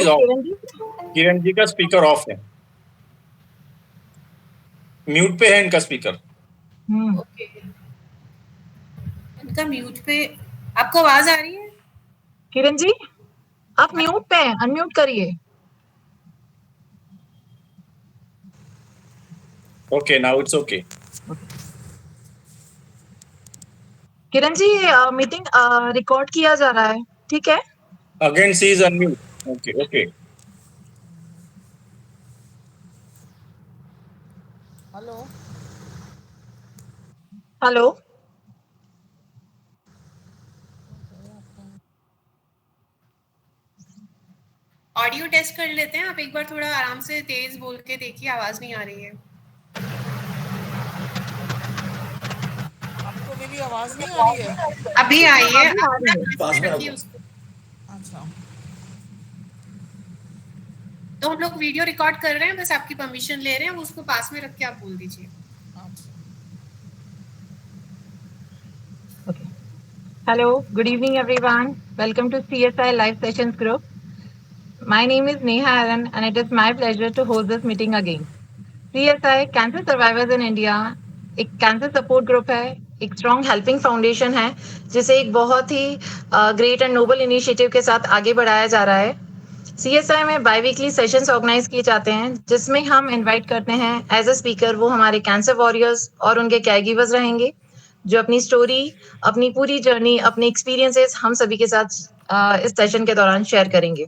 Is of. Kiran ji. Kiran ji का speaker of है, mute पे है इनका स्पीकर। ओके, इनका म्यूट पे। आपको आवाज आ रही है? किरण जी आप म्यूट पे हैं, अनम्यूट करिए। Okay, now it's okay. Kiran ji meeting record किया जा रहा है, ठीक है? Again she is unmute. Okay okay. Hello hello. Audio test कर लेते हैं, आप एक बार थोड़ा आराम से तेज बोल के देखिए, आवाज नहीं आ रही है। आपको मेरी आवाज नहीं आ रही है? अभी आई है, अभी आ आप रही है। पास में रखिए उसको। अच्छा, तो हम लोग वीडियो रिकॉर्ड कर रहे हैं, बस आपकी परमिशन ले रहे हैं, उसको पास में रख के आप बोल दीजिए। अच्छा। Okay. Hello, good evening everyone. Welcome to CSI Live Sessions Group. My name is Neha Aaron and it is my pleasure to host this meeting again. CSI Cancer Survivors in India एक cancer support group है, एक strong helping foundation है जिसे एक बहुत ही great and Nobel initiative के साथ आगे बढ़ाया जा रहा है। CSI में बाई वीकली सेशंस ऑर्गेनाइज किए जाते हैं जिसमें हम इनवाइट करते हैं एज अ स्पीकर वो हमारे कैंसर वॉरियर्स और उनके केयर गिवर्स रहेंगे जो अपनी स्टोरी, अपनी पूरी जर्नी, अपने एक्सपीरियंसेस हम सभी के साथ इस सेशन के दौरान शेयर करेंगे।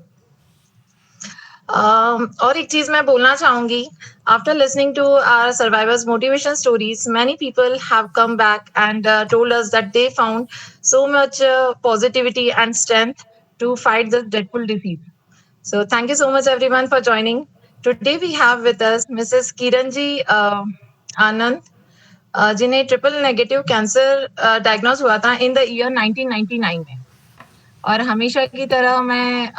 और एक चीज मैं बोलना चाहूंगी, after listening to our survivors motivation stories, many people have come back and told us that they found so much positivity and strength to fight this dreadful disease. So thank you so much everyone for joining. Today we have with us Mrs. Kiranji Anand, जिन्हें triple negative cancer diagnose हुआ था in the year 1999 में। और हमेशा की तरह मैं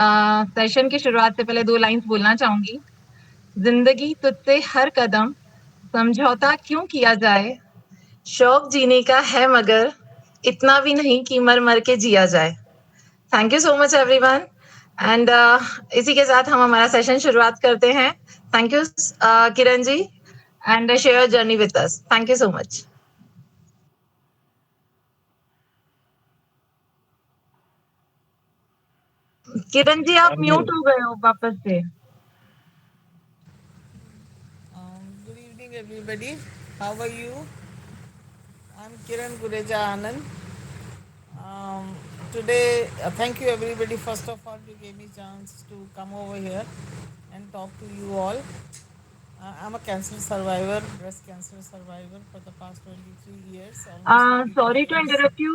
session की शुरुआत से पहले 2 लाइंस बोलना चाहूंगी। जिंदगी तुझसे हर कदम समझौता क्यों किया जाए, शौक जीने का है मगर इतना भी नहीं कि मर मर के जिया जाए। Thank you so much everyone and इसी के साथ हम हमारा सेशन शुरुआत करते हैं। Thank you Kiran ji and share journey with us. Thank you so much. Kiran ji आप म्यूट हो गए हो वापस से। Good evening, everybody. How are you? I'm Kiran Gureja Anand. Today, thank you everybody. First of all, you gave me chance to come over here and talk to you all. I'm a cancer survivor, breast cancer survivor for the past 23 years. Sorry to interrupt you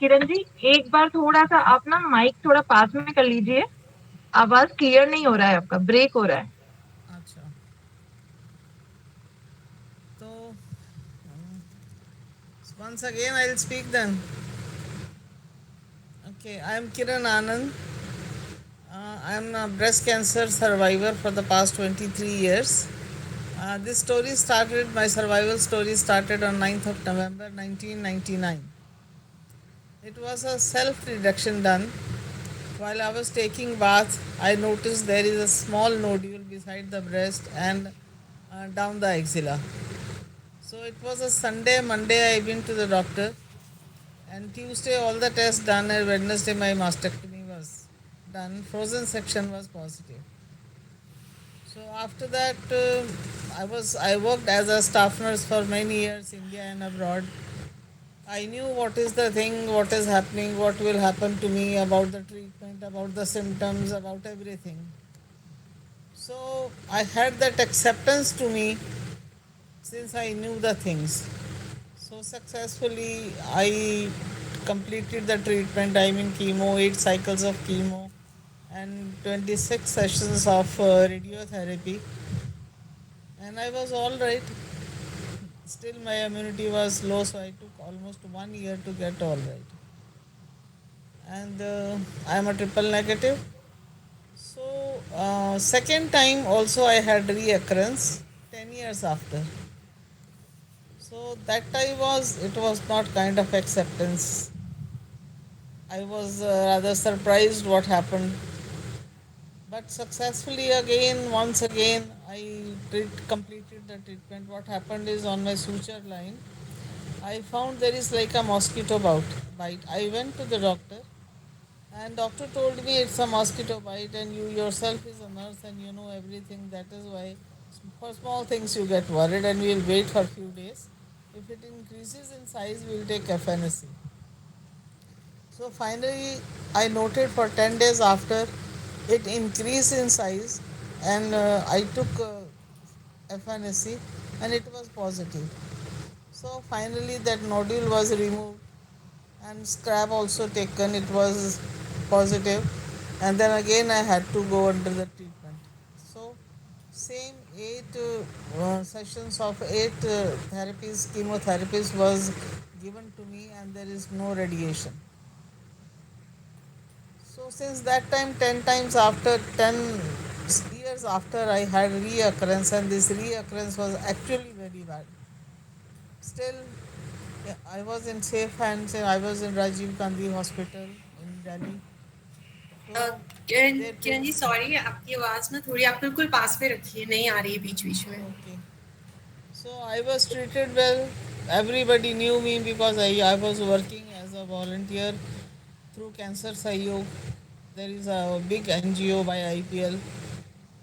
Kiran ji, एक बार थोड़ा सा आप ना mic थोड़ा पास में कर लीजिए, आवाज क्लियर नहीं हो रहा है, आपका ब्रेक हो रहा है। अच्छा, तो once again I'll speak then. Okay, I'm Kiran Anand. I'm a breast cancer survivor for the past 23 years. This story started, my survival story started on 9th of November 1999. It was a self-reduction done. While I was taking bath, I noticed there is a small nodule beside the breast and down the axilla. So it was a Sunday, Monday I went to the doctor, and Tuesday all the tests done, and Wednesday my mastectomy was done. Frozen section was positive. So after that, I worked as a staff nurse for many years, India and abroad. I knew what is the thing, what is happening, what will happen to me, about the treatment, about the symptoms, about everything. So I had that acceptance to me since I knew the things. So successfully I completed the treatment. I'm in chemo, 8 cycles of chemo and 26 sessions of radiotherapy, and I was all right. Still my immunity was low, so I took almost 1 year to get all right. And I am a triple negative. So second time also I had reoccurrence 10 years after. So that time it was not kind of acceptance. I was rather surprised what happened. But successfully again, once again, completed the treatment. What happened is on my suture line, I found there is like a mosquito bite. I went to the doctor, and doctor told me it's a mosquito bite, and you yourself is a nurse and you know everything. That is why for small things you get worried, and we'll wait for a few days. If it increases in size, we'll take FNSC. So finally, I noted for 10 days after it increased in size, and I took FNSC, and it was positive. So finally, that nodule was removed, and scrap also taken. It was positive, and then again I had to go under the treatment. So same eight sessions of eight therapies, chemotherapies was given to me, and there is no radiation. So since that time, 10 times after 10 years after, I had reoccurrence, and this reoccurrence was actually very bad. Still, yeah, I was in safe hands. I was in Rajiv Gandhi Hospital in Delhi. So Kiran they Kiran took. जी sorry, आपकी आवाज ना थोड़ी आप बिल्कुल पास में रखिए, नहीं आ रही है बीच बीच में. Okay. So I was treated well. Everybody knew me because I was working as a volunteer through Cancer Sahyog. There is a big NGO by IPL.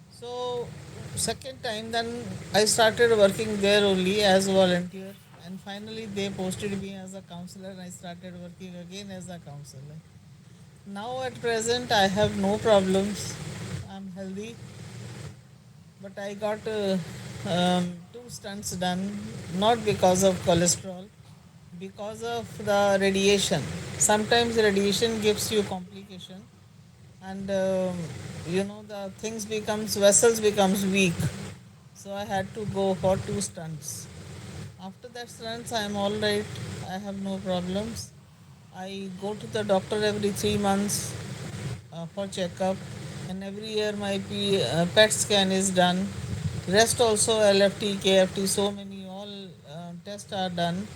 So second time then I started working there only as a volunteer, and finally they posted me as a counselor, and I started working again as a counselor. Now at present I have no problems. I'm healthy, but I got two stunts done, not because of cholesterol, because of the radiation. Sometimes radiation gives you complication, and the things becomes vessels becomes weak. So I had to go for two stunts. After that stunts, I am all right. I have no problems. I go to the doctor every 3 months for checkup, and every year my PET scan is done. Rest also LFT, KFT, so many all tests are done,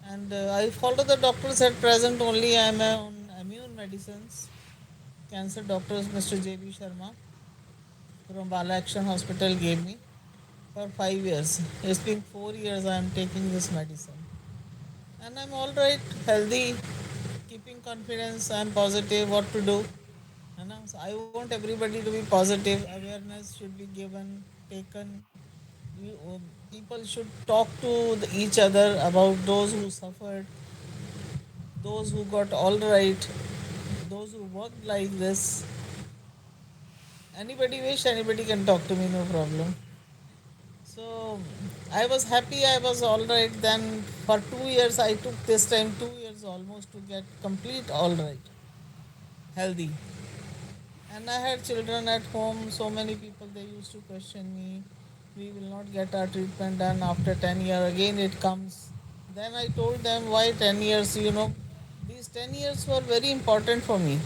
and I follow the doctors at present only. I am on immune medicines. Cancer doctors Mr. JB Sharma from Bala Action Hospital gave me for 5 years. It's been 4 years I am taking this medicine, and I'm all right, healthy, keeping confidence. I'm positive what to do. So I want everybody to be positive. Awareness should be given, taken. People should talk to each other about those who suffered, those who got all right, those who worked like this. Anybody wish, anybody can talk to me, no problem. So I was happy, I was all right. Then for 2 years, I took this time 2 years almost to get complete all right, healthy. And I had children at home. So many people they used to question me. We will not get our treatment done after 10 years. Again it comes. Then I told them why 10 years. These 10 years were very important for me.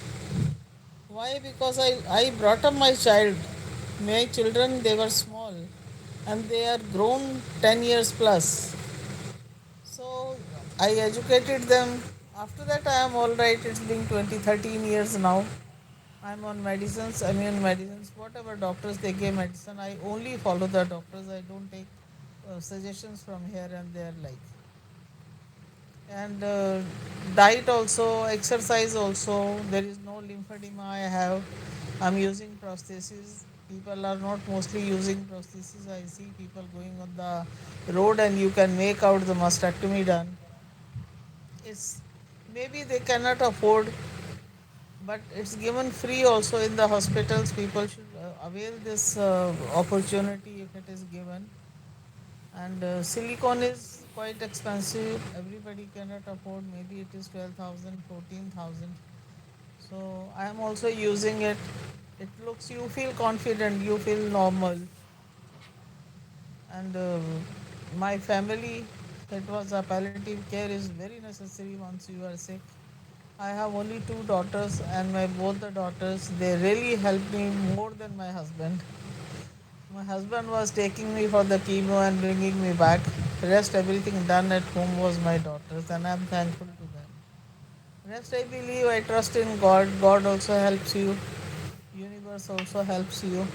Why? Because I brought up my child. My children they were small, and they are grown 10 years plus. So I educated them. After that I am all right. It's been 13 years now. I'm on medicines, immune medicines, whatever doctors they give medicine. I only follow the doctors. I don't take suggestions from here and there like. And diet also, exercise also. There is no lymphedema I have. I'm using prosthesis. People are not mostly using prosthesis. I see people going on the road and you can make out the mastectomy done. It's maybe they cannot afford, but it's given free also in the hospitals. People should avail this opportunity if it is given. And silicone is quite expensive. Everybody cannot afford. Maybe it is 12,000, 14,000. So I am also using it. It looks, you feel confident, you feel normal. And my family, it was a palliative care is very necessary once you are sick. I have only two daughters, and my both the daughters they really helped me more than my husband. My husband was taking me for the chemo and bringing me back. Rest everything done at home was my daughters, and I'm thankful to them. Rest I believe I trust in God. God also helps you. universe also helps you.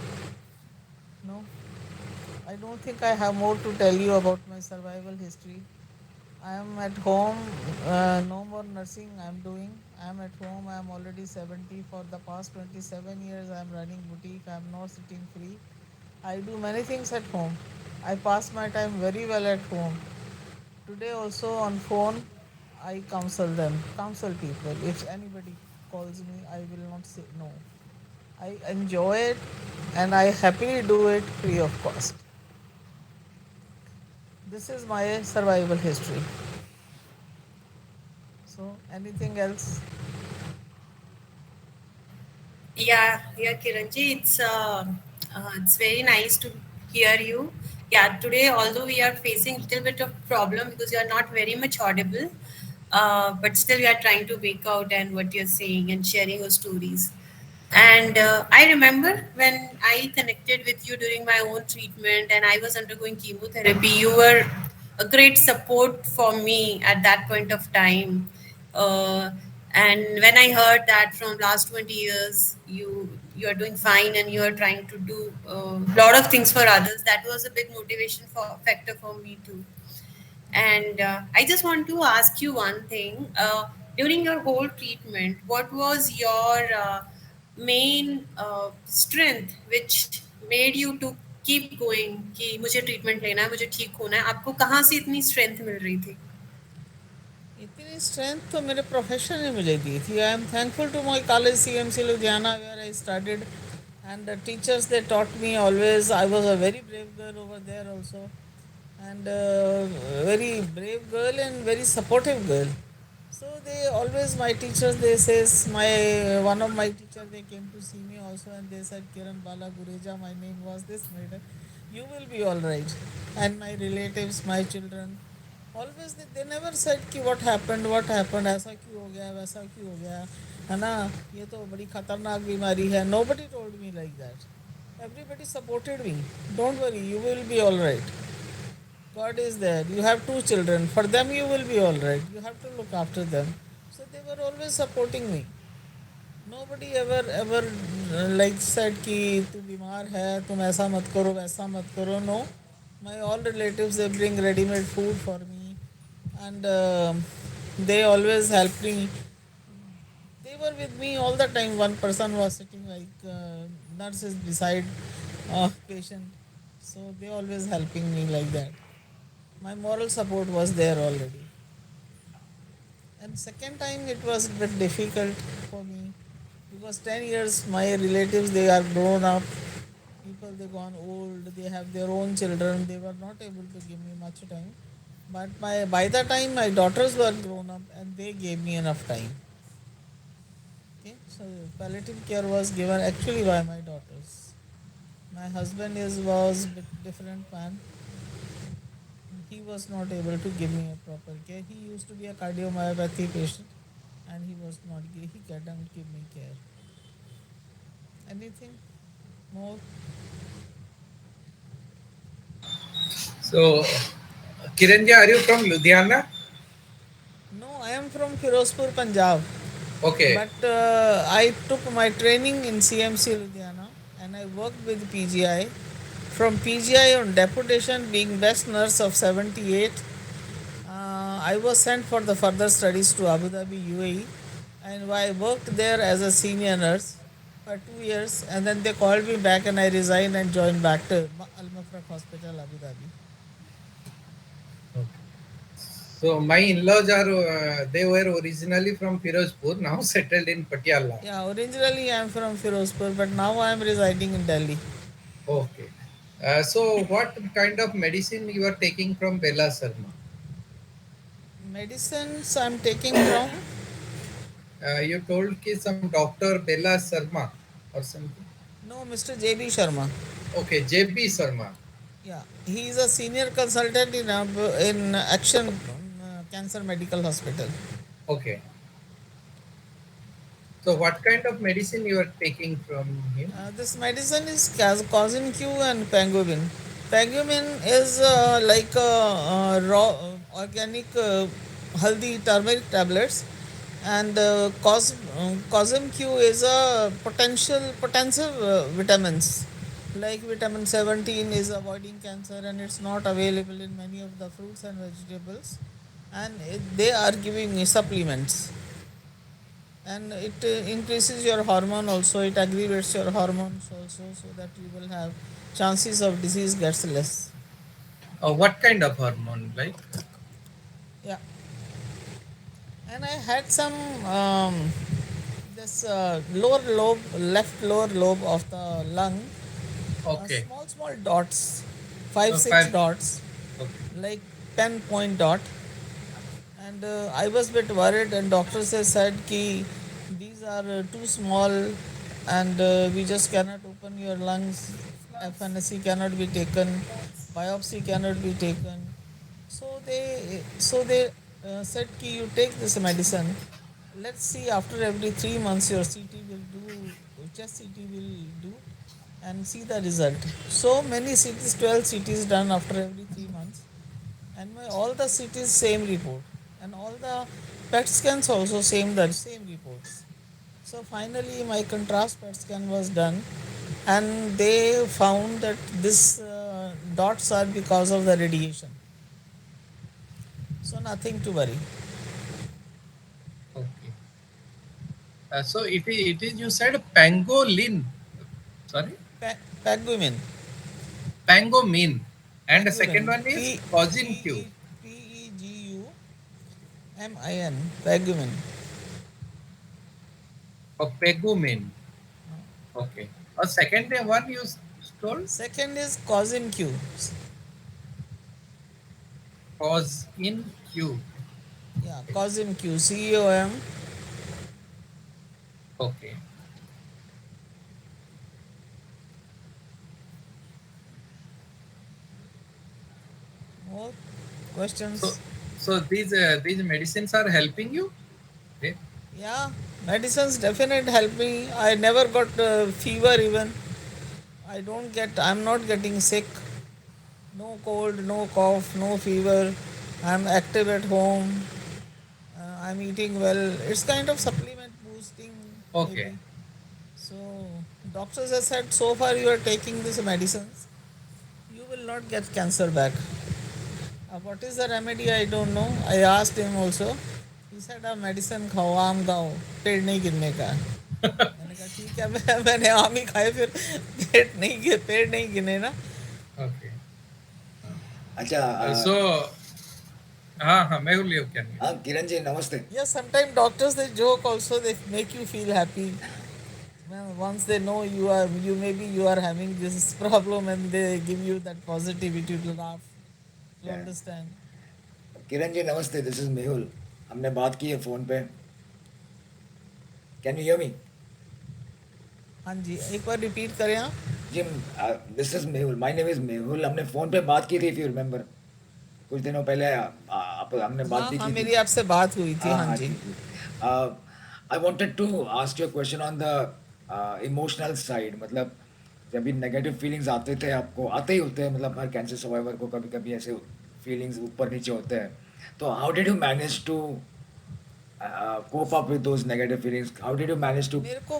No, I don't think I have more to tell you about my survival history. I am at home, no more nursing I am doing. I am at home, I am already 70. For the past 27 years, I am running boutique, I am not sitting free. I do many things at home. I pass my time very well at home. Today also on phone, I counsel people. If anybody calls me, I will not say no. I enjoy it and I happily do it free of cost. This is my survival history. So, anything else? Yeah, Kiranji, it's very nice to hear you. Yeah, today although we are facing a little bit of problem because you are not very much audible, but still we are trying to make out and what you're saying and sharing your stories. And I remember when I connected with you during my own treatment and I was undergoing chemotherapy, you were a great support for me at that point of time. Uh, and when I heard that from last 20 years, you are doing fine and you are trying to do a lot of things for others, that was a big motivation factor for me too. And I just want to ask you one thing. During your whole treatment, what was your main strength which made you to keep going कि मुझे treatment लेना है मुझे ठीक होना है आपको कहाँ से इतनी स्ट्रेंथ मिल रही थी इतनी स्ट्रेंथ तो मेरे प्रोफेशन ने मुझे दी थी. I am thankful to my college CMC Ludhiana where I started and the teachers they taught me always. I was a very brave girl over there also, and very brave girl and very supportive girl. So they always, my teachers, they says, my one of my teacher, they came to see me also and they said, Kiran Bala Gureja, my name was this, madam, you will be all right. And my relatives, my children, always they never said कि what happened ऐसा क्यों हो गया वैसा क्यों हो गया है ना ये तो बड़ी खतरनाक बीमारी है. Nobody told me like that. Everybody supported me. Don't worry, you will be all right. God is there. You have 2 children. For them you will be all right. You have to look after them. So they were always supporting me. Nobody ever like said कि तू बीमार है तुम ऐसा मत करो वैसा मत करो. No, my all relatives they bring ready-made food for me, and they always help me. They were with me all the time. One person was sitting like nurse is beside patient, so they always helping me like that. My moral support was there already. And second time it was a bit difficult for me because 10 years my relatives they are grown up. People they gone old, they have their own children, they were not able to give me much time. But by the time my daughters were grown up and they gave me enough time. Okay, so palliative care was given actually by my daughters. My husband was a bit different man. He was not able to give me a proper care. He used to be a cardiomyopathy patient and he couldn't give me care. Anything more? So, Kiranja, are you from Ludhiana? No, I am from Firozpur, Punjab. Okay. But I took my training in CMC Ludhiana and I worked with PGI. From PGI on deputation, being best nurse of 78, I was sent for the further studies to Abu Dhabi, UAE, and I worked there as a senior nurse for 2 years, and then they called me back and I resigned and joined back to Al Mafraq Hospital, Abu Dhabi. So my in-laws are they were originally from Firozpur, now settled in Patiala. Yeah, originally I am from Firozpur, but now I am residing in Delhi. Okay. So what kind of medicine you are taking from Bella Sharma? Medicines I am taking from You told ki some doctor Bella Sharma or something. no Mr. JB Sharma. Okay, JB Sharma. Yeah, he is a senior consultant in Action Cancer Medical Hospital. Okay. So what kind of medicine you are taking from him? This medicine is Cousin Q and Pangolin. Pangolin is like raw organic haldi turmeric tablets, and Cosm Q is a potential vitamins. Like vitamin 17 is avoiding cancer, and it's not available in many of the fruits and vegetables, and they are giving supplements, and it increases your hormone also. It aggravates your hormones also, so that you will have chances of disease gets less. What kind of hormone? Like, Yeah, and I had some this lower lobe, left lower lobe of the lung, okay, small dots, five six five. dots, Okay. like 10-point dot, and I was a bit worried, and doctors have said ki these are too small, and we just cannot open your lungs. FNSC cannot be taken, biopsy cannot be taken. So they said ki you take this medicine. Let's see, after every 3 months your CT will do, chest CT will do, and see the result. So many CTs, 12 CTs done after every 3 months, and all the CTs same report, and all the PET scans also same reports. So finally my contrast PET scan was done, and they found that this dots are because of the radiation. So nothing to worry. Okay. So it is you said pangolin. Sorry, Pagumin. pangolin, and the second Pagumin. one is P cousin P Q. E P E G U M I N. Pagumin. Pegumin. Okay. Second one you told Second is Cosin Q. cause in Q. Yeah, Cosim Q. COM. Okay. More So questions? these medicines are helping you. Okay. Yeah, medicines definitely help me. I never got fever even. I'm not getting sick. No cold, no cough, no fever. I'm active at home. I'm eating well. It's kind of supplement boosting, Okay. maybe. So, doctors have said so far you are taking these medicines, you will not get cancer back. What is the remedy? I don't know. I asked him also. He said, medicine खाओ, आम खाओ, पेड़ नहीं गिरने का. मैंने कहा ठीक है, मैंने आम ही खाए, फिर पेड़ नहीं गिने ना. Okay. अच्छा So हाँ Mehul, you can. हाँ किरण जी नमस्ते. Yes, sometimes doctors they joke also. They make you feel happy. Well, once they know you are having this problem, and they give you that positivity to laugh, to Yeah. understand. Kiran ji नमस्ते, this is Mehul. हमने बात की है phone पे. Can you hear me? हाँ जी, एक बार रिपीट करें आप. जी, this is Mehul, my name is Mehul. हमने फोन पे बात की थी, इफ यू रिमेंबर. कुछ दिनों पहले आप हमने बात हाँ भी हाँ, की थी. मेरी आपसे बात हुई थी. हाँ हाँ हाँ जी. जी जी. I wanted to ask you a question on the emotional side. मतलब जब भी नेगेटिव फीलिंग्स आते थे, आपको आते ही होते हैं, मतलब हर कैंसर सर्वाइवर को कभी कभी ऐसे फीलिंग्स ऊपर नीचे होते हैं. तो how did you manage to cope up with those negative feelings? How did you manage to? मेरे को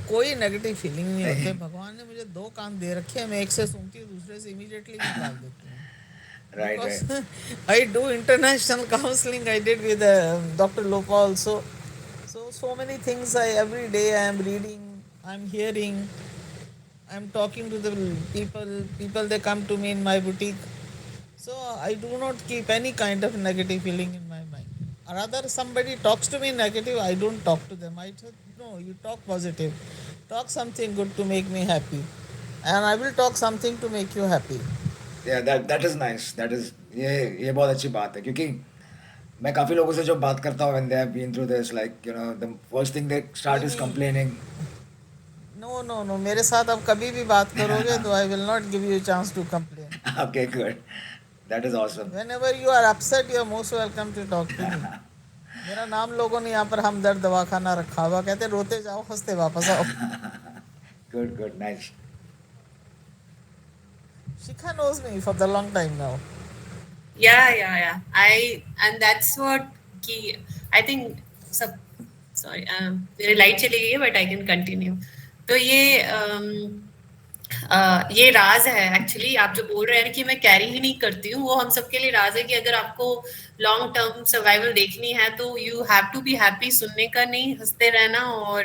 कोई नेगेटिव फीलिंग नहीं होते. भगवान ने मुझे दो कान दे रखे हैं. मैं एक से सुनती हूँ, दूसरे से इमीडिएटली निकाल देती हूँ. Right, right. Because I do international counseling. I did with Dr. Lopa also. So many things. Every day I am reading, I'm hearing, I'm talking to the people. People they come to me in my boutique. So I do not keep any kind of negative feeling in my mind. Rather, somebody talks to me negative, I don't talk to them. I say, no, you talk positive. Talk something good to make me happy, and I will talk something to make you happy. Yeah, that is nice. That is ये बहुत अच्छी बात है, क्योंकि मैं काफ़ी लोगों से जो बात करता हूँ, when they have been through this, like you know, the first thing they start is नहीं complaining. no, मेरे साथ आप कभी भी बात करोगे तो I will not give you a chance to complain. Okay, good. That is awesome. Whenever you are upset, you are most welcome to talk to me. मेरा नाम लोगों ने यहाँ पर हमदर्द दवाखाना रखा हुआ. कहते रोते जाओ, हंसते वापस आओ. Good, good, nice. Shikha knows me for the long time now. Yeah. And that's what key. I think सब सॉरी मेरी लाइट चली गई है बट आई कैन कंटिन्यू. तो ये राज है एक्चुअली. आप जो बोल रहे हैं कि मैं कैरी ही नहीं करती हूँ, वो हम सबके लिए राज है कि अगर आपको लॉन्ग टर्म सर्वाइवल देखनी है तो you have to be happy. सुनने का नहीं, हंसते रहना. और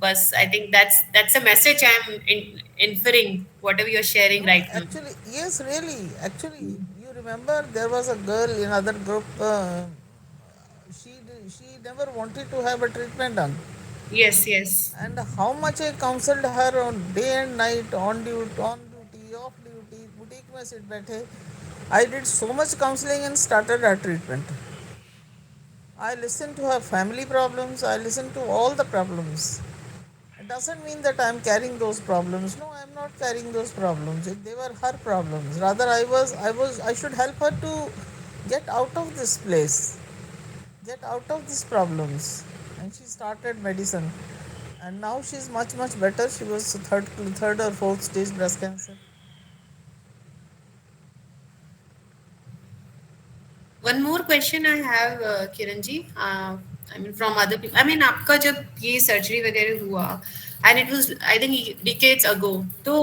बस I think that's a message I am inferring whatever you're sharing No, right now. actually, yes, really. Actually, you remember there was a girl in other group. She never wanted to have a treatment done. Yes. And how much I counseled her on day and night, on duty, off duty, boutique में sit बैठे. I did so much counseling and started her treatment. I listened to her family problems. I listened to all the problems. It doesn't mean that I am carrying those problems. No, I am not carrying those problems. They were her problems. Rather, I should help her to get out of this place, get out of these problems. And she started medicine. And now she's much, much better. She was third or fourth stage breast cancer. One more question I have, Kiran ji. I mean, from other people. I mean, आपका जब ये surgery वगैरह हुआ, and it was, I think, decades ago. तो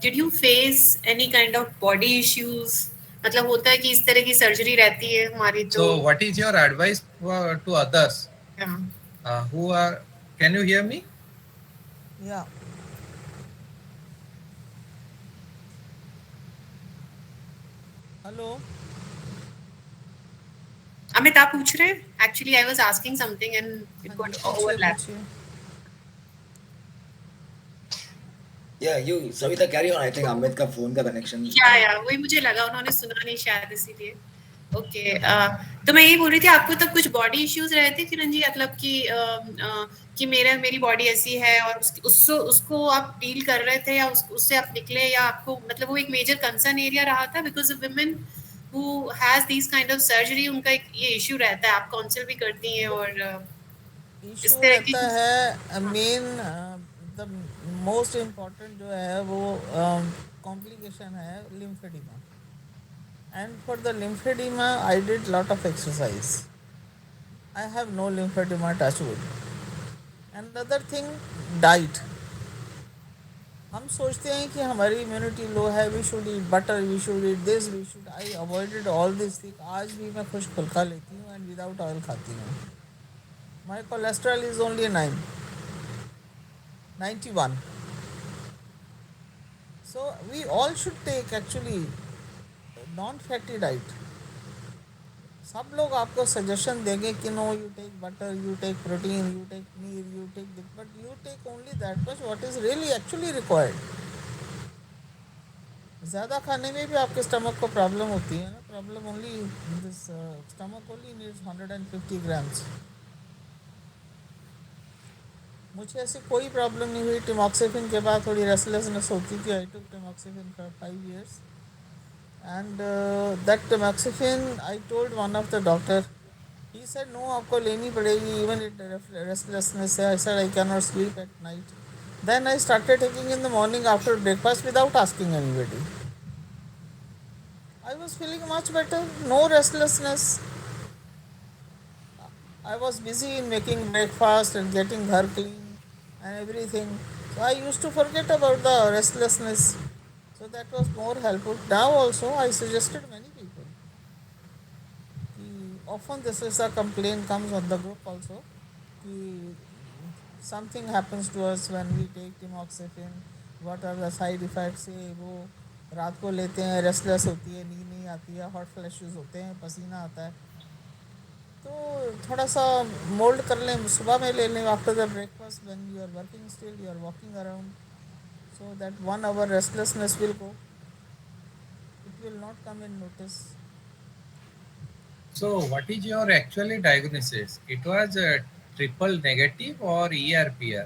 did you face any kind of body issues? मतलब होता है कि इस तरह की सर्जरी रहती है हमारी तो. So, what is your advice to others Yeah. who are? Can you hear me? Yeah. Hello. Amit आप पूछ रहे हैं? Actually, I was asking something and it got overlapped. Yeah, you Savita carry on. I think Amit का phone का connection. या वही मुझे लगा उन्होंने सुना नहीं शायद इसीलिए. ओके. तो मैं यही बोल रही थी, आपको तब कुछ बॉडी इश्यूज रहे थे किरण जी? मतलब कि मेरी बॉडी ऐसी है और उसको आप डील कर रहे थे या उससे आप निकले, या आपको मतलब वो एक मेजर कंसर्न एरिया रहा था? Because women who has this kind of surgery, उनका एक ये इश्यू रहता है. आप काउंसिल भी करती हैं और इशू रहता है. मेन द मोस्ट इम्पॉर्टेंट जो है वो कॉम्प्लिकेशन है lymphoedema. And for the lymphedema, I did lot of exercise. I have no lymphedema, touch wood. Another thing, diet. हम सोचते हैं कि हमारी इम्यूनिटी लो है, we should eat butter, we should eat this, we should. I avoided all this thing. आज भी मैं खुश फुल्का लेती हूँ एंड विदाउट ऑयल खाती हूँ. My cholesterol is only 91. So we all should take actually non fatty diet. सब लोग आपको सजेशन देंगे कि no you take butter, you take protein, you take paneer, you take this, but you take only that much what is really actually required. ज़्यादा खाने में भी आपके स्टमक को प्रॉब्लम होती है ना. Problem only this stomach only needs 150 grams. मुझे ऐसी कोई प्रॉब्लम नहीं हुई. टिमॉक्सिफिन के बाद थोड़ी रेस्टलेसनेस होती थी. आई टुक टिमॉक्सिफिन for 5 years. And that tamoxifen, I told one of the doctor, he said no, आपको लेनी पड़ेगी, even it restlessness है. I said I cannot sleep at night. Then I started taking in the morning after breakfast without asking anybody. I was feeling much better, no restlessness. I was busy in making breakfast and getting घर clean and everything. So I used to forget about the restlessness. So that was more helpful. Now also I suggested many people. Often this is a complaint comes on the group also. Something happens to us when we take tamoxifen. What are the side effects? वो रात को लेते हैं, restless होती है, नींद नहीं आती है, हॉट फ्लैशेस होते हैं, पसीना आता है. तो थोड़ा सा मोल्ड कर लें, सुबह में ले लें after the breakfast. When you are working still, you are walking around, so that 1 hour restlessness will go. It will not come in notice. So, what is your actually diagnosis? It was triple negative or ERPR?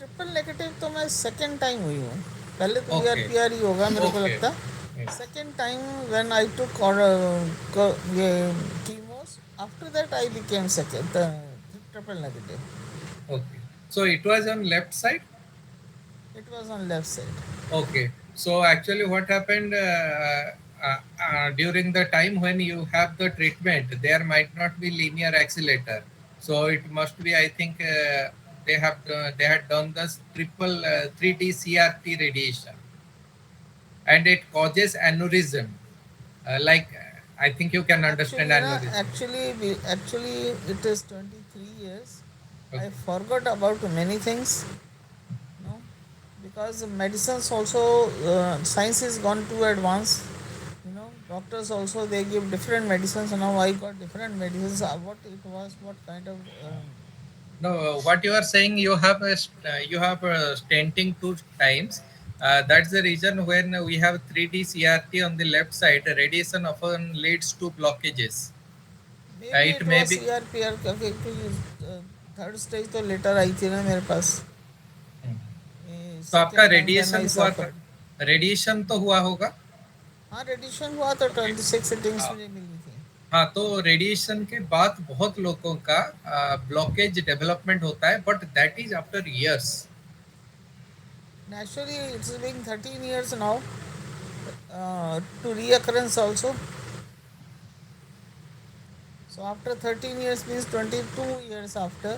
Triple negative तो मैं second time हुई हूँ. पहले तो Okay. ERPR ही होगा मेरे को Okay. लगता. Yes. Second time when I took ये chemos, after that I became triple negative. Okay. So it was on left side? It was on left side. Okay. So actually what happened, during the time when you have the treatment, there might not be linear accelerator. So it must be, I think, they had done this triple 3D CRT radiation, and it causes aneurysm. I think you can understand Actually, na, aneurysm. actually, it is 23 years. I Okay. forgot about many things, no, because medicines also, science is gone too advanced. Doctors also they give different medicines. Now I got different medicines. What it was, what kind of No, what you are saying, you have stenting two times. That's the reason when we have 3D CRT on the left side, radiation often leads to blockages. maybe It it may was be. CRPR क्योंकि third stage तो letter आई थी ना मेरे पास. तो आपका second time then radiation आई हुआ सफर. Radiation तो हुआ होगा. हाँ, रेडिएशन हुआ तो ओके. 26 सिटिंग्स हाँ. मुझे मिली थी. हाँ, तो रेडिएशन के बाद बहुत लोगों का ब्लॉकेज डेवलपमेंट होता है, but that is after years. Naturally, it's been 13 years now, to reoccurrence also. So after 13 years means 22 years after,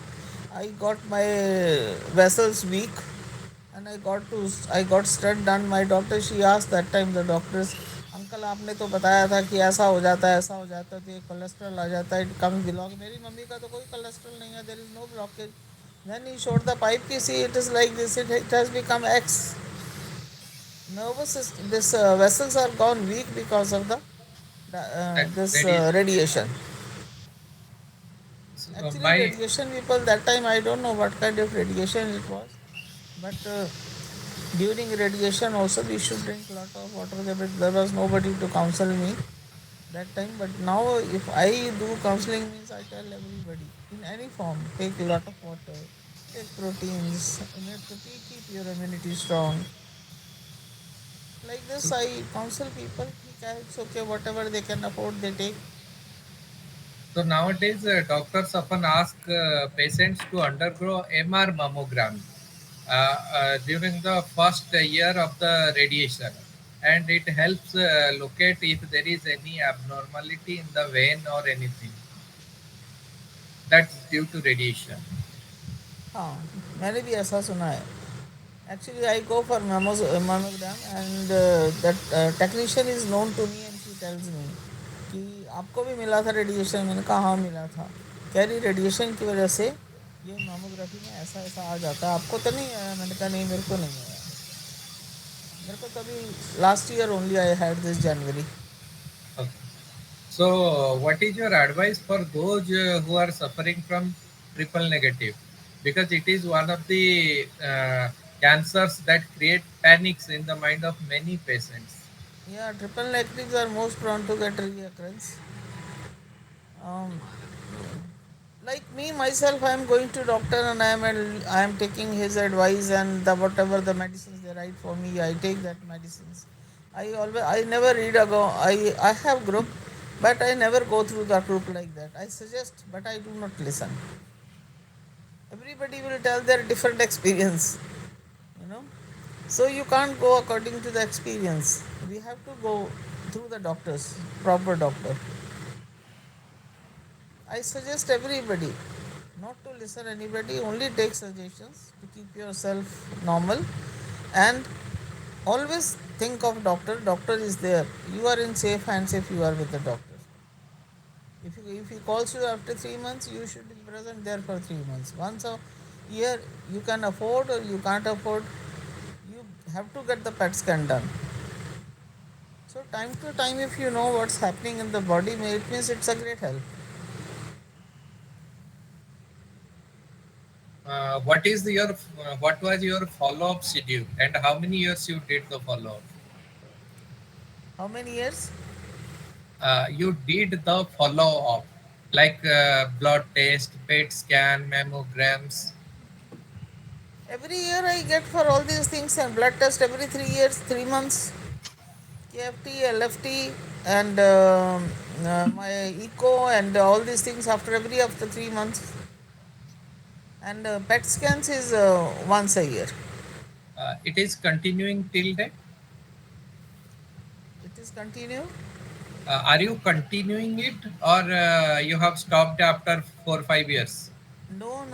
I got my vessels weak, and I got stud done. My doctor, she asked that time the doctors, uncle आपने तो बताया था कि ऐसा हो जाता है, ऐसा हो जाता है, तो ये कोलेस्ट्रॉल आ जाता है, इट कम्स बिलोंग. मेरी मम्मी का तो कोई कोलेस्ट्रॉल नहीं है, there is no blockage. Then he showed the pipe, you see it is like this, it has become X. Nervous system, this vessels are gone weak because of That this radiation. radiation. So, Actually, my radiation people that time I don't know what kind of radiation it was, but during radiation also we should drink a lot of water. There was nobody to counsel me that time, but now if I do counseling means I tell everybody in any form take a lot of water, take proteins, keep your immunity strong. Like this, so, I counsel people. It's okay, whatever they can afford, they take. so nowadays doctors often ask patients to undergo MR mammogram during the first year of the radiation, and it helps locate if there is any abnormality in the vein or anything that's due to radiation. हाँ, मैंने भी ऐसा सुना है. Actually, I go for mammogram, and that technician is known to me, and she tells me कि आपको भी मिला था रेडिएशन. मैंने कहा हाँ मिला था. कह रही रेडिएशन की वजह से ये मामोग्राफी में ऐसा ऐसा आ जाता है, आपको तो नहीं आया. मैंने कहा नहीं, मेरे को नहीं आया. मेरे को तभी last year only I had this January. Okay. So, what is your advice for those who are suffering from triple negative? Because it is one of the cancers that create panics in the mind of many patients. Yeah, triple negatives are most prone to get reoccurrence. Um, like me myself, I am going to doctor, and I am taking his advice, and whatever the medicines they write for me, I take that medicines. I never read about. I have group, but I never go through the group like that. I suggest, but I do not listen. Everybody will tell their different experience, you know. So you can't go according to the experience. We have to go through the doctors, proper doctor. I suggest everybody not to listen anybody, only take suggestions to keep yourself normal, and always think of doctor. Doctor is there. You are in safe hands if you are with the doctor. If he calls you after 3 months, you should be present there for 3 months. Once a year you can afford or you can't afford, you have to get the PET scan done. So time to time, if you know what's happening in the body, it means it's a great help. What was your follow-up schedule, and how many years you did the follow-up? How many years? You did the follow-up, like blood test, PET scan, mammograms. Every year I get for all these things, and blood test every 3 years, 3 months, KFT, LFT, and my echo, and all these things after 3 months. And PET scans is once a year. It is continuing till date. It Please continue. Are you continuing it, or you have stopped after 4-5 years? No.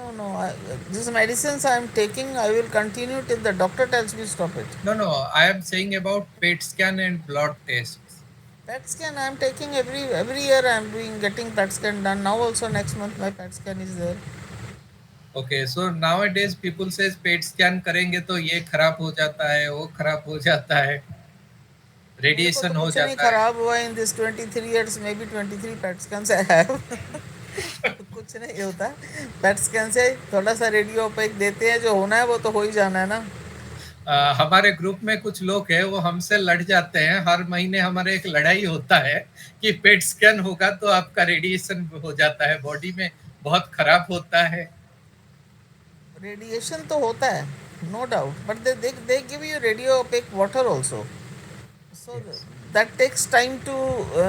These medicines I am taking, I will continue till the doctor tells me stop it. No. I am saying about PET scan and blood tests. PET scan I am taking every year. I am getting PET scan done. Now also next month my PET scan is there. Okay, so nowadays people says PET scan करेंगे तो ये खराब हो जाता है, वो खराब हो जाता है, मेरे को रेडिएशन तो हो कुछ नहीं जाता है. खराब हुआ in this 23 years, may be 23 PET scans I have. कुछ नहीं होता. PET scan से थोड़ा सा रेडियो ओपेक देते हैं, जो होना है वो तो हो ही जाना है ना. हमारे ग्रुप में कुछ लोग हैं, वो हमसे लड़ जाते हैं. हर महीने हमारे एक लड़ाई होता है कि पेट स्कैन होगा तो आपका रेडिएशन हो जाता है, बॉडी में बहुत खराब होता है. रेडिएशन तो होता है, no doubt, but they give you radio opaque water also, so that takes time to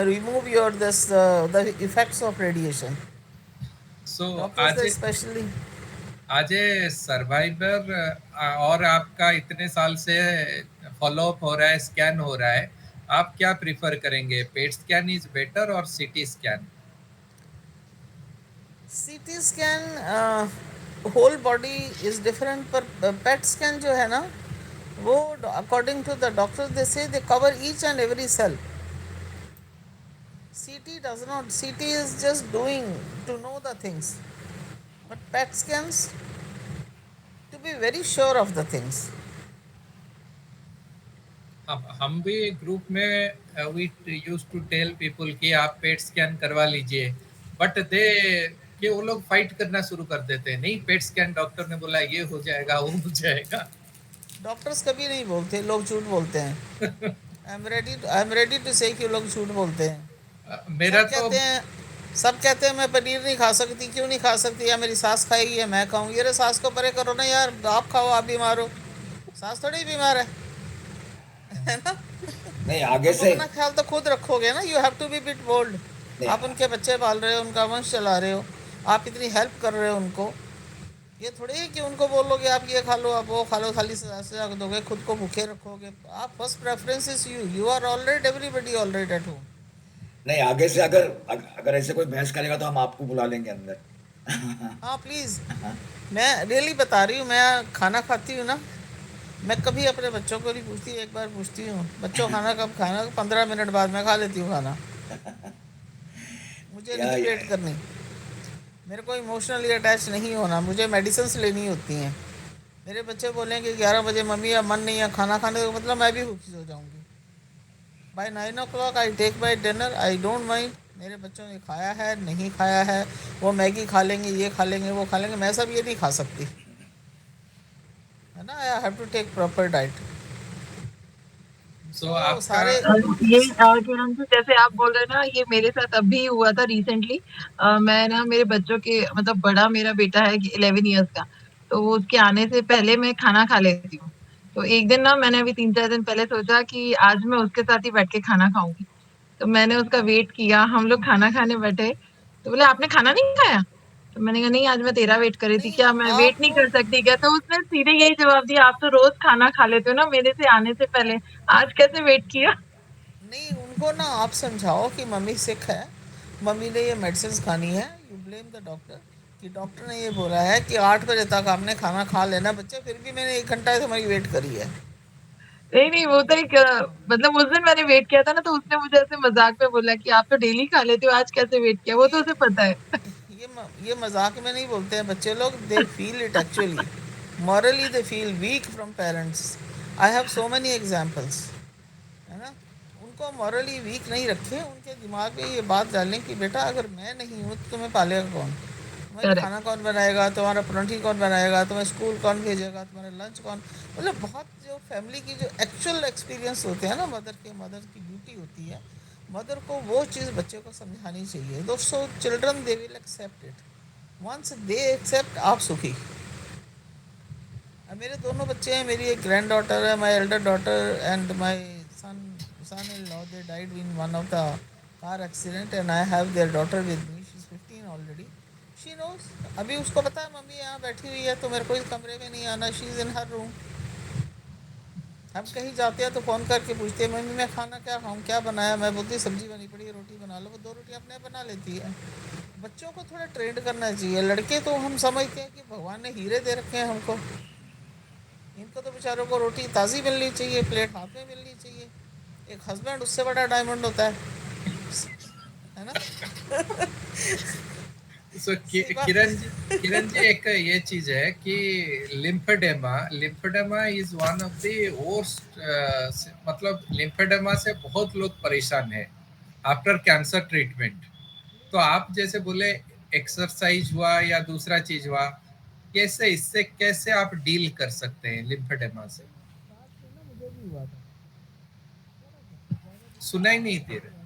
remove your the effects of radiation. So Doctors especially. आज सर्वाइवर और आपका इतने साल से फॉलो अप हो रहा है, स्कैन हो रहा है, आप क्या प्रिफर करेंगे? पेट स्कैन इज बेटर और CT scan? CT scan whole body is different, पर पेट स्कैन जो है ना, वो according to the doctor they say they cover each and every cell. CT does not. CT is just doing to know the things, but PET scans to be very sure of the things. हम भी group में we use to tell people कि आप PET scan करवा लीजिए, but कि वो लोग फाइट करना शुरू कर देते हैं. नहीं, पेट स्कैन डॉक्टर ने बोला ये हो जाएगा, वो हो जाएगा. डॉक्टर्स कभी नहीं बोलते, लोग झूठ बोलते हैं. आई एम रेडी टू से कि लोग झूठ बोलते हैं. मेरा सब कहते हैं, सब कहते हैं मैं पनीर नहीं खा सकती. क्यों नहीं खा सकती? या मेरी सास खाएगी या मैं खाऊंगी. अरे सास को परे करो ना यार, आप खाओ, आप बीमार हो, सास थोड़ी बीमार है ना. नहीं आगे से अपना ख्याल तो खुद रखोगे ना. You have to be bit bold. आप उनके बच्चे पाल रहे हो, उनका वंश चला रहे हो, आप इतनी हेल्प कर रहे हो उनको. ये थोड़ी है कि उनको बोलोगे आप ये खा लो, आप वो खा लो, खाली से रख दोगे, खुद को भूखे रखोगे. आप first preference is you are already everybody already at home. नहीं आगे से अगर ऐसे कोई बहस करेगा तो हम आपको बुला लेंगे अंदर. हाँ प्लीज़. मैं रियली बता रही हूँ, मैं खाना खाती हूँ ना, मैं कभी अपने बच्चों को नहीं पूछती. एक बार पूछती हूँ, बच्चों खाना कब खाना? 15 मिनट बाद मैं खा लेती हूँ खाना. मुझे नहीं वेट करनी, मेरे को इमोशनली अटैच नहीं होना, मुझे मेडिसिन्स लेनी होती हैं. मेरे बच्चे बोलेंगे 11 बजे मम्मी अब मन नहीं है खाना खाने का, मतलब मैं भी भूखी हो जाऊँगी. By 9 o'clock I take my dinner. I don't mind मेरे बच्चों ने खाया है नहीं खाया है, वो मैगी खा लेंगे, ये खा लेंगे, वो खा लेंगे, मैं सब ये नहीं खा सकती है ना. I have to take proper diet. So आप सारे ये किरण जी, जैसे आप बोल रहे हैं ना, ये मेरे साथ अभी हुआ था रिसेंटली. मैं ना मेरे बच्चों के, मतलब बड़ा मेरा बेटा है 11 इयर्स का, तो वो उसके आने से पहले मैं खाना खा लेती हूँ. तो एक दिन ना मैंने अभी 3-4 दिन पहले सोचा कि आज मैं उसके साथ ही बैठ के खाना खाऊंगी. तो मैंने उसका वेट किया, हम लोग खाना खाने बैठे, तो बोले आपने खाना नहीं खाया? तो मैंने कहा नहीं, आज मैं तेरा वेट कर रही थी, नहीं, क्या मैं वेट नहीं कर सकती क्या? तो उसने सीधे यही जवाब दिया, आप तो रोज खाना खा लेते हो ना मेरे से आने से पहले, आज कैसे वेट किया? नहीं, उनको ना आप समझाओ कि मम्मी सिक है, मम्मी ने ये मेडिसिन खानी है. यू ब्लेम द डॉक्टर कि डॉक्टर ने ये बोला है कि 8 बजे तक आपने खाना खा लेना. बच्चे फिर भी मैंने 1 घंटा तुम्हारी वेट करी है. नहीं, वो तो एक मतलब उस दिन मैंने वेट किया था ना, तो उसने मुझे ऐसे मजाक में बोला कि आप तो डेली खा लेते हो, आज कैसे वेट किया? वो तो उसे पता है. ये मजाक में नहीं बोलते हैं बच्चे लोग. They feel it actually. Morally they feel weak from parents. I have so many examples, है ना. उनको मॉरली वीक नहीं रखें, उनके दिमाग में ये बात डालें कि बेटा अगर मैं नहीं हूँ तो तुम्हें पालेगा कौन? तुम्हारा खाना कौन बनाएगा? तुम्हारा परोठी कौन बनाएगा? तुम्हें स्कूल कौन भेजेगा? तुम्हारा लंच कौन? मतलब बहुत जो फैमिली की जो एक्चुअल एक्सपीरियंस होते हैं ना, मदर की ड्यूटी होती है. मदर को वो चीज़ बच्चे को समझानी चाहिए. दोस्तों, children they will accept it. Once they accept, आप सुखी. मेरे दोनों बच्चे हैं. मेरी एक ग्रैंड डॉटर है, my elder daughter, and my son in law. They died in one of the car accident, and I have their daughter with me. She is 15 already. She knows. अभी उसको पता है मम्मी यहाँ बैठी हुई है तो मेरे को इस कमरे में नहीं आना. She is in her room. हम कहीं जाते हैं तो फ़ोन करके पूछते हैं मम्मी मैं खाना क्या खाऊँ, क्या बनाया, मैं बोलती सब्जी बनी पड़ी है रोटी बना लो, वो 2 रोटी अपने आप बना लेती है। बच्चों को थोड़ा ट्रेंड करना चाहिए। लड़के तो हम समझते हैं कि भगवान ने हीरे दे रखे हैं हमको, इनको तो बेचारों को रोटी ताज़ी मिलनी चाहिए, प्लेट हाथ में मिलनी चाहिए। एक हस्बैंड उससे बड़ा डायमंड होता है ना। सो सही बात। किरण जी एक ये चीज है कि lymphoedema is one of the worst, मतलब लिम्फेडेमा से बहुत लोग परेशान है आफ्टर कैंसर ट्रीटमेंट। तो आप जैसे बोले एक्सरसाइज हुआ या दूसरा चीज हुआ, कैसे इससे कैसे आप डील कर सकते हैं लिम्फेडेमा से? मुझे भी हुआ था, सुनाई नहीं दे रहा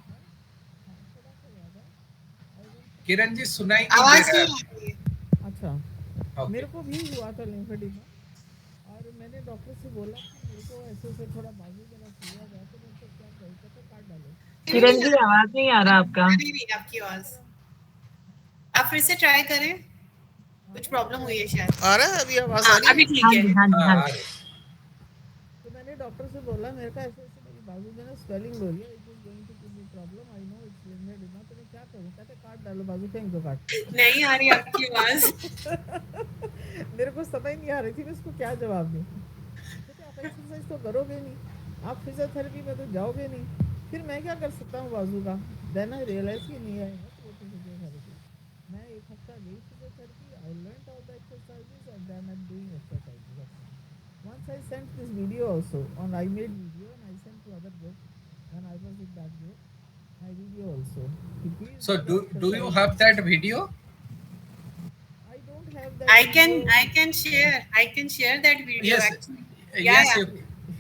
किरण जी, सुनाई नहीं दे आवाज रहा। नहीं आ रही है। अच्छा ओके मेरे को भी हुआ था लिम्फेडिमा, और मैंने डॉक्टर से बोला कि मेरे को ऐसे ऐसे थोड़ा बाजू मेरा फूला गया, तो मैं क्या करूँ, कहते काट डालो। किरण जी आवाज नहीं आ रहा आपका। नहीं नहीं आपकी आवाज, आप फिर से ट्राई करें, कुछ प्रॉब्लम हुई है शायद। आ रहा है अभी आवाज़ आ हाँ रही अभी है? ठीक हाँ है। जी हाँ जी हाँ हाँ आ जी। रहे। तो मैंने डॉक्टर से बोला मेरे का ऐसे ऐसे मेरी बाजू में ना स्वेलिंग हो रही है, it is going to give me problem, I know it's lymphoedema, तो मैं क्या करूँ, कहते काट डालो बाजू, फेंक दो काट। नहीं आ रही आपकी आवाज। मेरे को समझ नहीं आ रही थी मैं इसको क्या जवाब दूँ। कहते आप एक्सरसाइज तो करोगे नहीं, आप फिजियोथेरेपी में तो जाओगे नहीं, फिर मैं क्या कर सकता हूँ बाजू का। देन आई रियलाइज कि नहीं आई मत गो टू फिजियोथेरेपी। मैं 1 हफ्ता गई physiotherapy, I learned all the exercises and then I am doing exercises. Once I sent this video also, on I made video and I sent to other group when I was in that group, my video also. Please So do do you exercise. have that video? I don't have that video. I can share that video Yes, actually. yes, Yeah.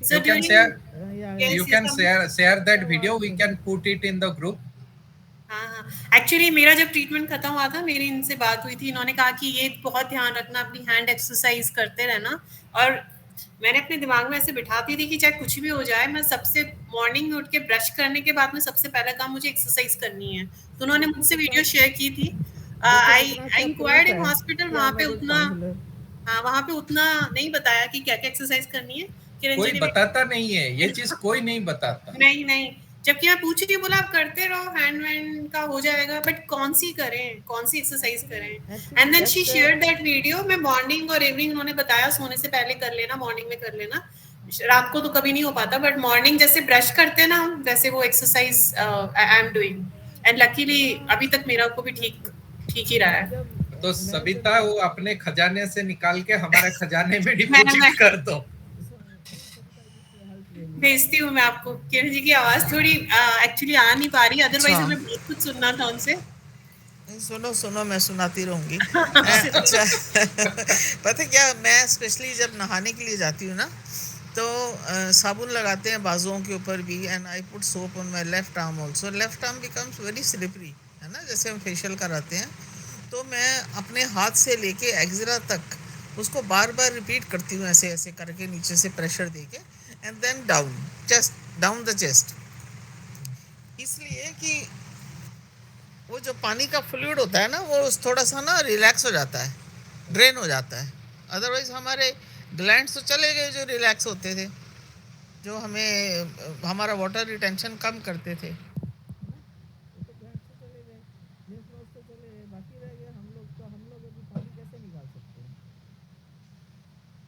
So you can during share. Yeah, yes, You yes, can share that video. We can put it in the group. हाँ हाँ actually मेरा जब treatment खत्म हुआ था, मेरी इनसे बात हुई थी, इन्होंने कहा कि ये बहुत ध्यान रखना, अपनी हैंड एक्सरसाइज करते रहना। और मैंने अपने दिमाग में ऐसे बिठाती थी कि चाहे कुछ भी हो जाए, मैं सबसे मॉर्निंग में उठ के ब्रश करने के बाद में सबसे पहला काम मुझे एक्सरसाइज करनी है। तो उन्होंने मुझसे वीडियो शेयर की थी। आई इंक्वायर्ड इन हॉस्पिटल, वहाँ पे उतना हाँ वहाँ पे उतना नहीं बताया कि क्या क्या एक्सरसाइज करनी है। किरण कोई जी ने बताता नहीं है ये चीज, कोई नहीं बताता। नहीं नहीं, जबकि मैं पूछ रही बोला आप करते रहो, हैंड वैंड का हो जाएगा, बट कौन सी करें, कौन सी एक्सरसाइज करें। And then she share that video. मैं मॉर्निंग और इवनिंग, उन्होंने बताया सोने से पहले कर लेना, मॉर्निंग में कर लेना, रात को तो कभी नहीं हो पाता, बट मॉर्निंग जैसे ब्रश करते हैं ना हम, वैसे वो exercise I am doing. And luckily अभी तक मेरा को भी ठीक ही रहा है। तो सविता, वो अपने खजाने से निकाल के हमारे खजाने में डिपॉजिट कर दो। भेजती हूँ मैं आपको। किरण जी की आवाज थोड़ी एक्चुअली आ नहीं पा रही, अदरवाइज अच्छा। हमें बहुत कुछ सुनना था उनसे। सुनो सुनो, मैं सुनाती रहूंगी। अच्छा पता है क्या, मैं स्पेशली जब नहाने के लिए जाती हूँ ना, तो साबुन लगाते हैं बाजुओं के ऊपर भी, and I put soap on my left arm also. Left arm becomes very slippery, है ना, जैसे हम फेशियल कराते हैं। तो मैं अपने हाथ से लेके एक्जरा तक उसको बार बार रिपीट करती हूँ, ऐसे ऐसे करके नीचे से प्रेशर देके, and then down down the chest. इसलिए कि वो जो पानी का फ्लूइड होता है ना, वो थोड़ा सा ना रिलैक्स हो जाता है, ड्रेन हो जाता है। अदरवाइज हमारे ग्लैंड्स तो चले गए जो रिलैक्स होते थे, जो हमें हमारा वाटर रिटेंशन कम करते थे, बाकी रह गए हम लोग। तो हम लोग अभी पानी कैसे निकाल सकते हैं,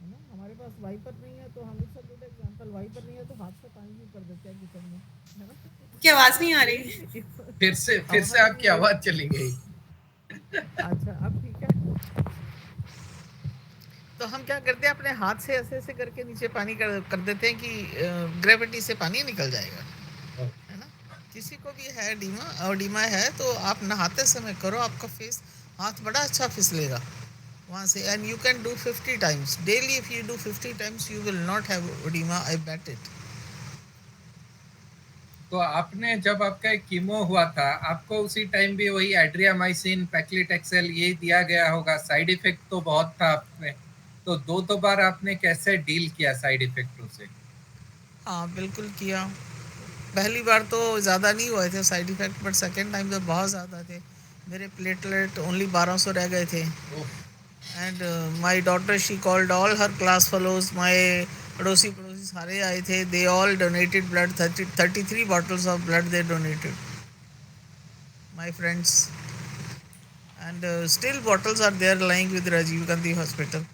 है ना। हमारे पास वाइपर नहीं है, तो हम it's a good example, wiper नहीं है तो हाथ से पानी भी कर देते हैं किचन में, है ना। की आवाज नहीं आ रही। फिर से आपकी आवाज चली गई। अच्छा अब ठीक है। तो हम क्या करते हैं, अपने हाथ से ऐसे ऐसे करके नीचे पानी कर देते हैं कि ग्रेविटी से पानी निकल जाएगा, है ना। किसी को भी है डीमा और डीमा है, तो आप नहाते समय करो, आपका फेस हाथ बड़ा अच्छा फिसलेगा वहाँ से। And you can do 50 times daily. If you do 50 times you will not have oedema, I bet it. तो आपने जब आपका कीमो हुआ था, आपको उसी टाइम भी वही एड्रियामाइसिन, पैक्लिटेक्सेल यही दिया गया होगा। साइड इफेक्ट तो बहुत था आपने, तो दो बार आपने कैसे डील किया साइड इफेक्टों से? हाँ बिल्कुल किया। पहली बार तो ज़्यादा नहीं हुए थे side effect, but second time तो बहुत ज़्यादा थे। मेरे प्लेटलेट ओनली 1200 रह गए थे। And my daughter she called all her class fellows, my पड़ोसी सारे आए थे, they all donated blood, 33 bottles of blood they donated, my friends, and still bottles are there lying with Rajiv Gandhi hospital.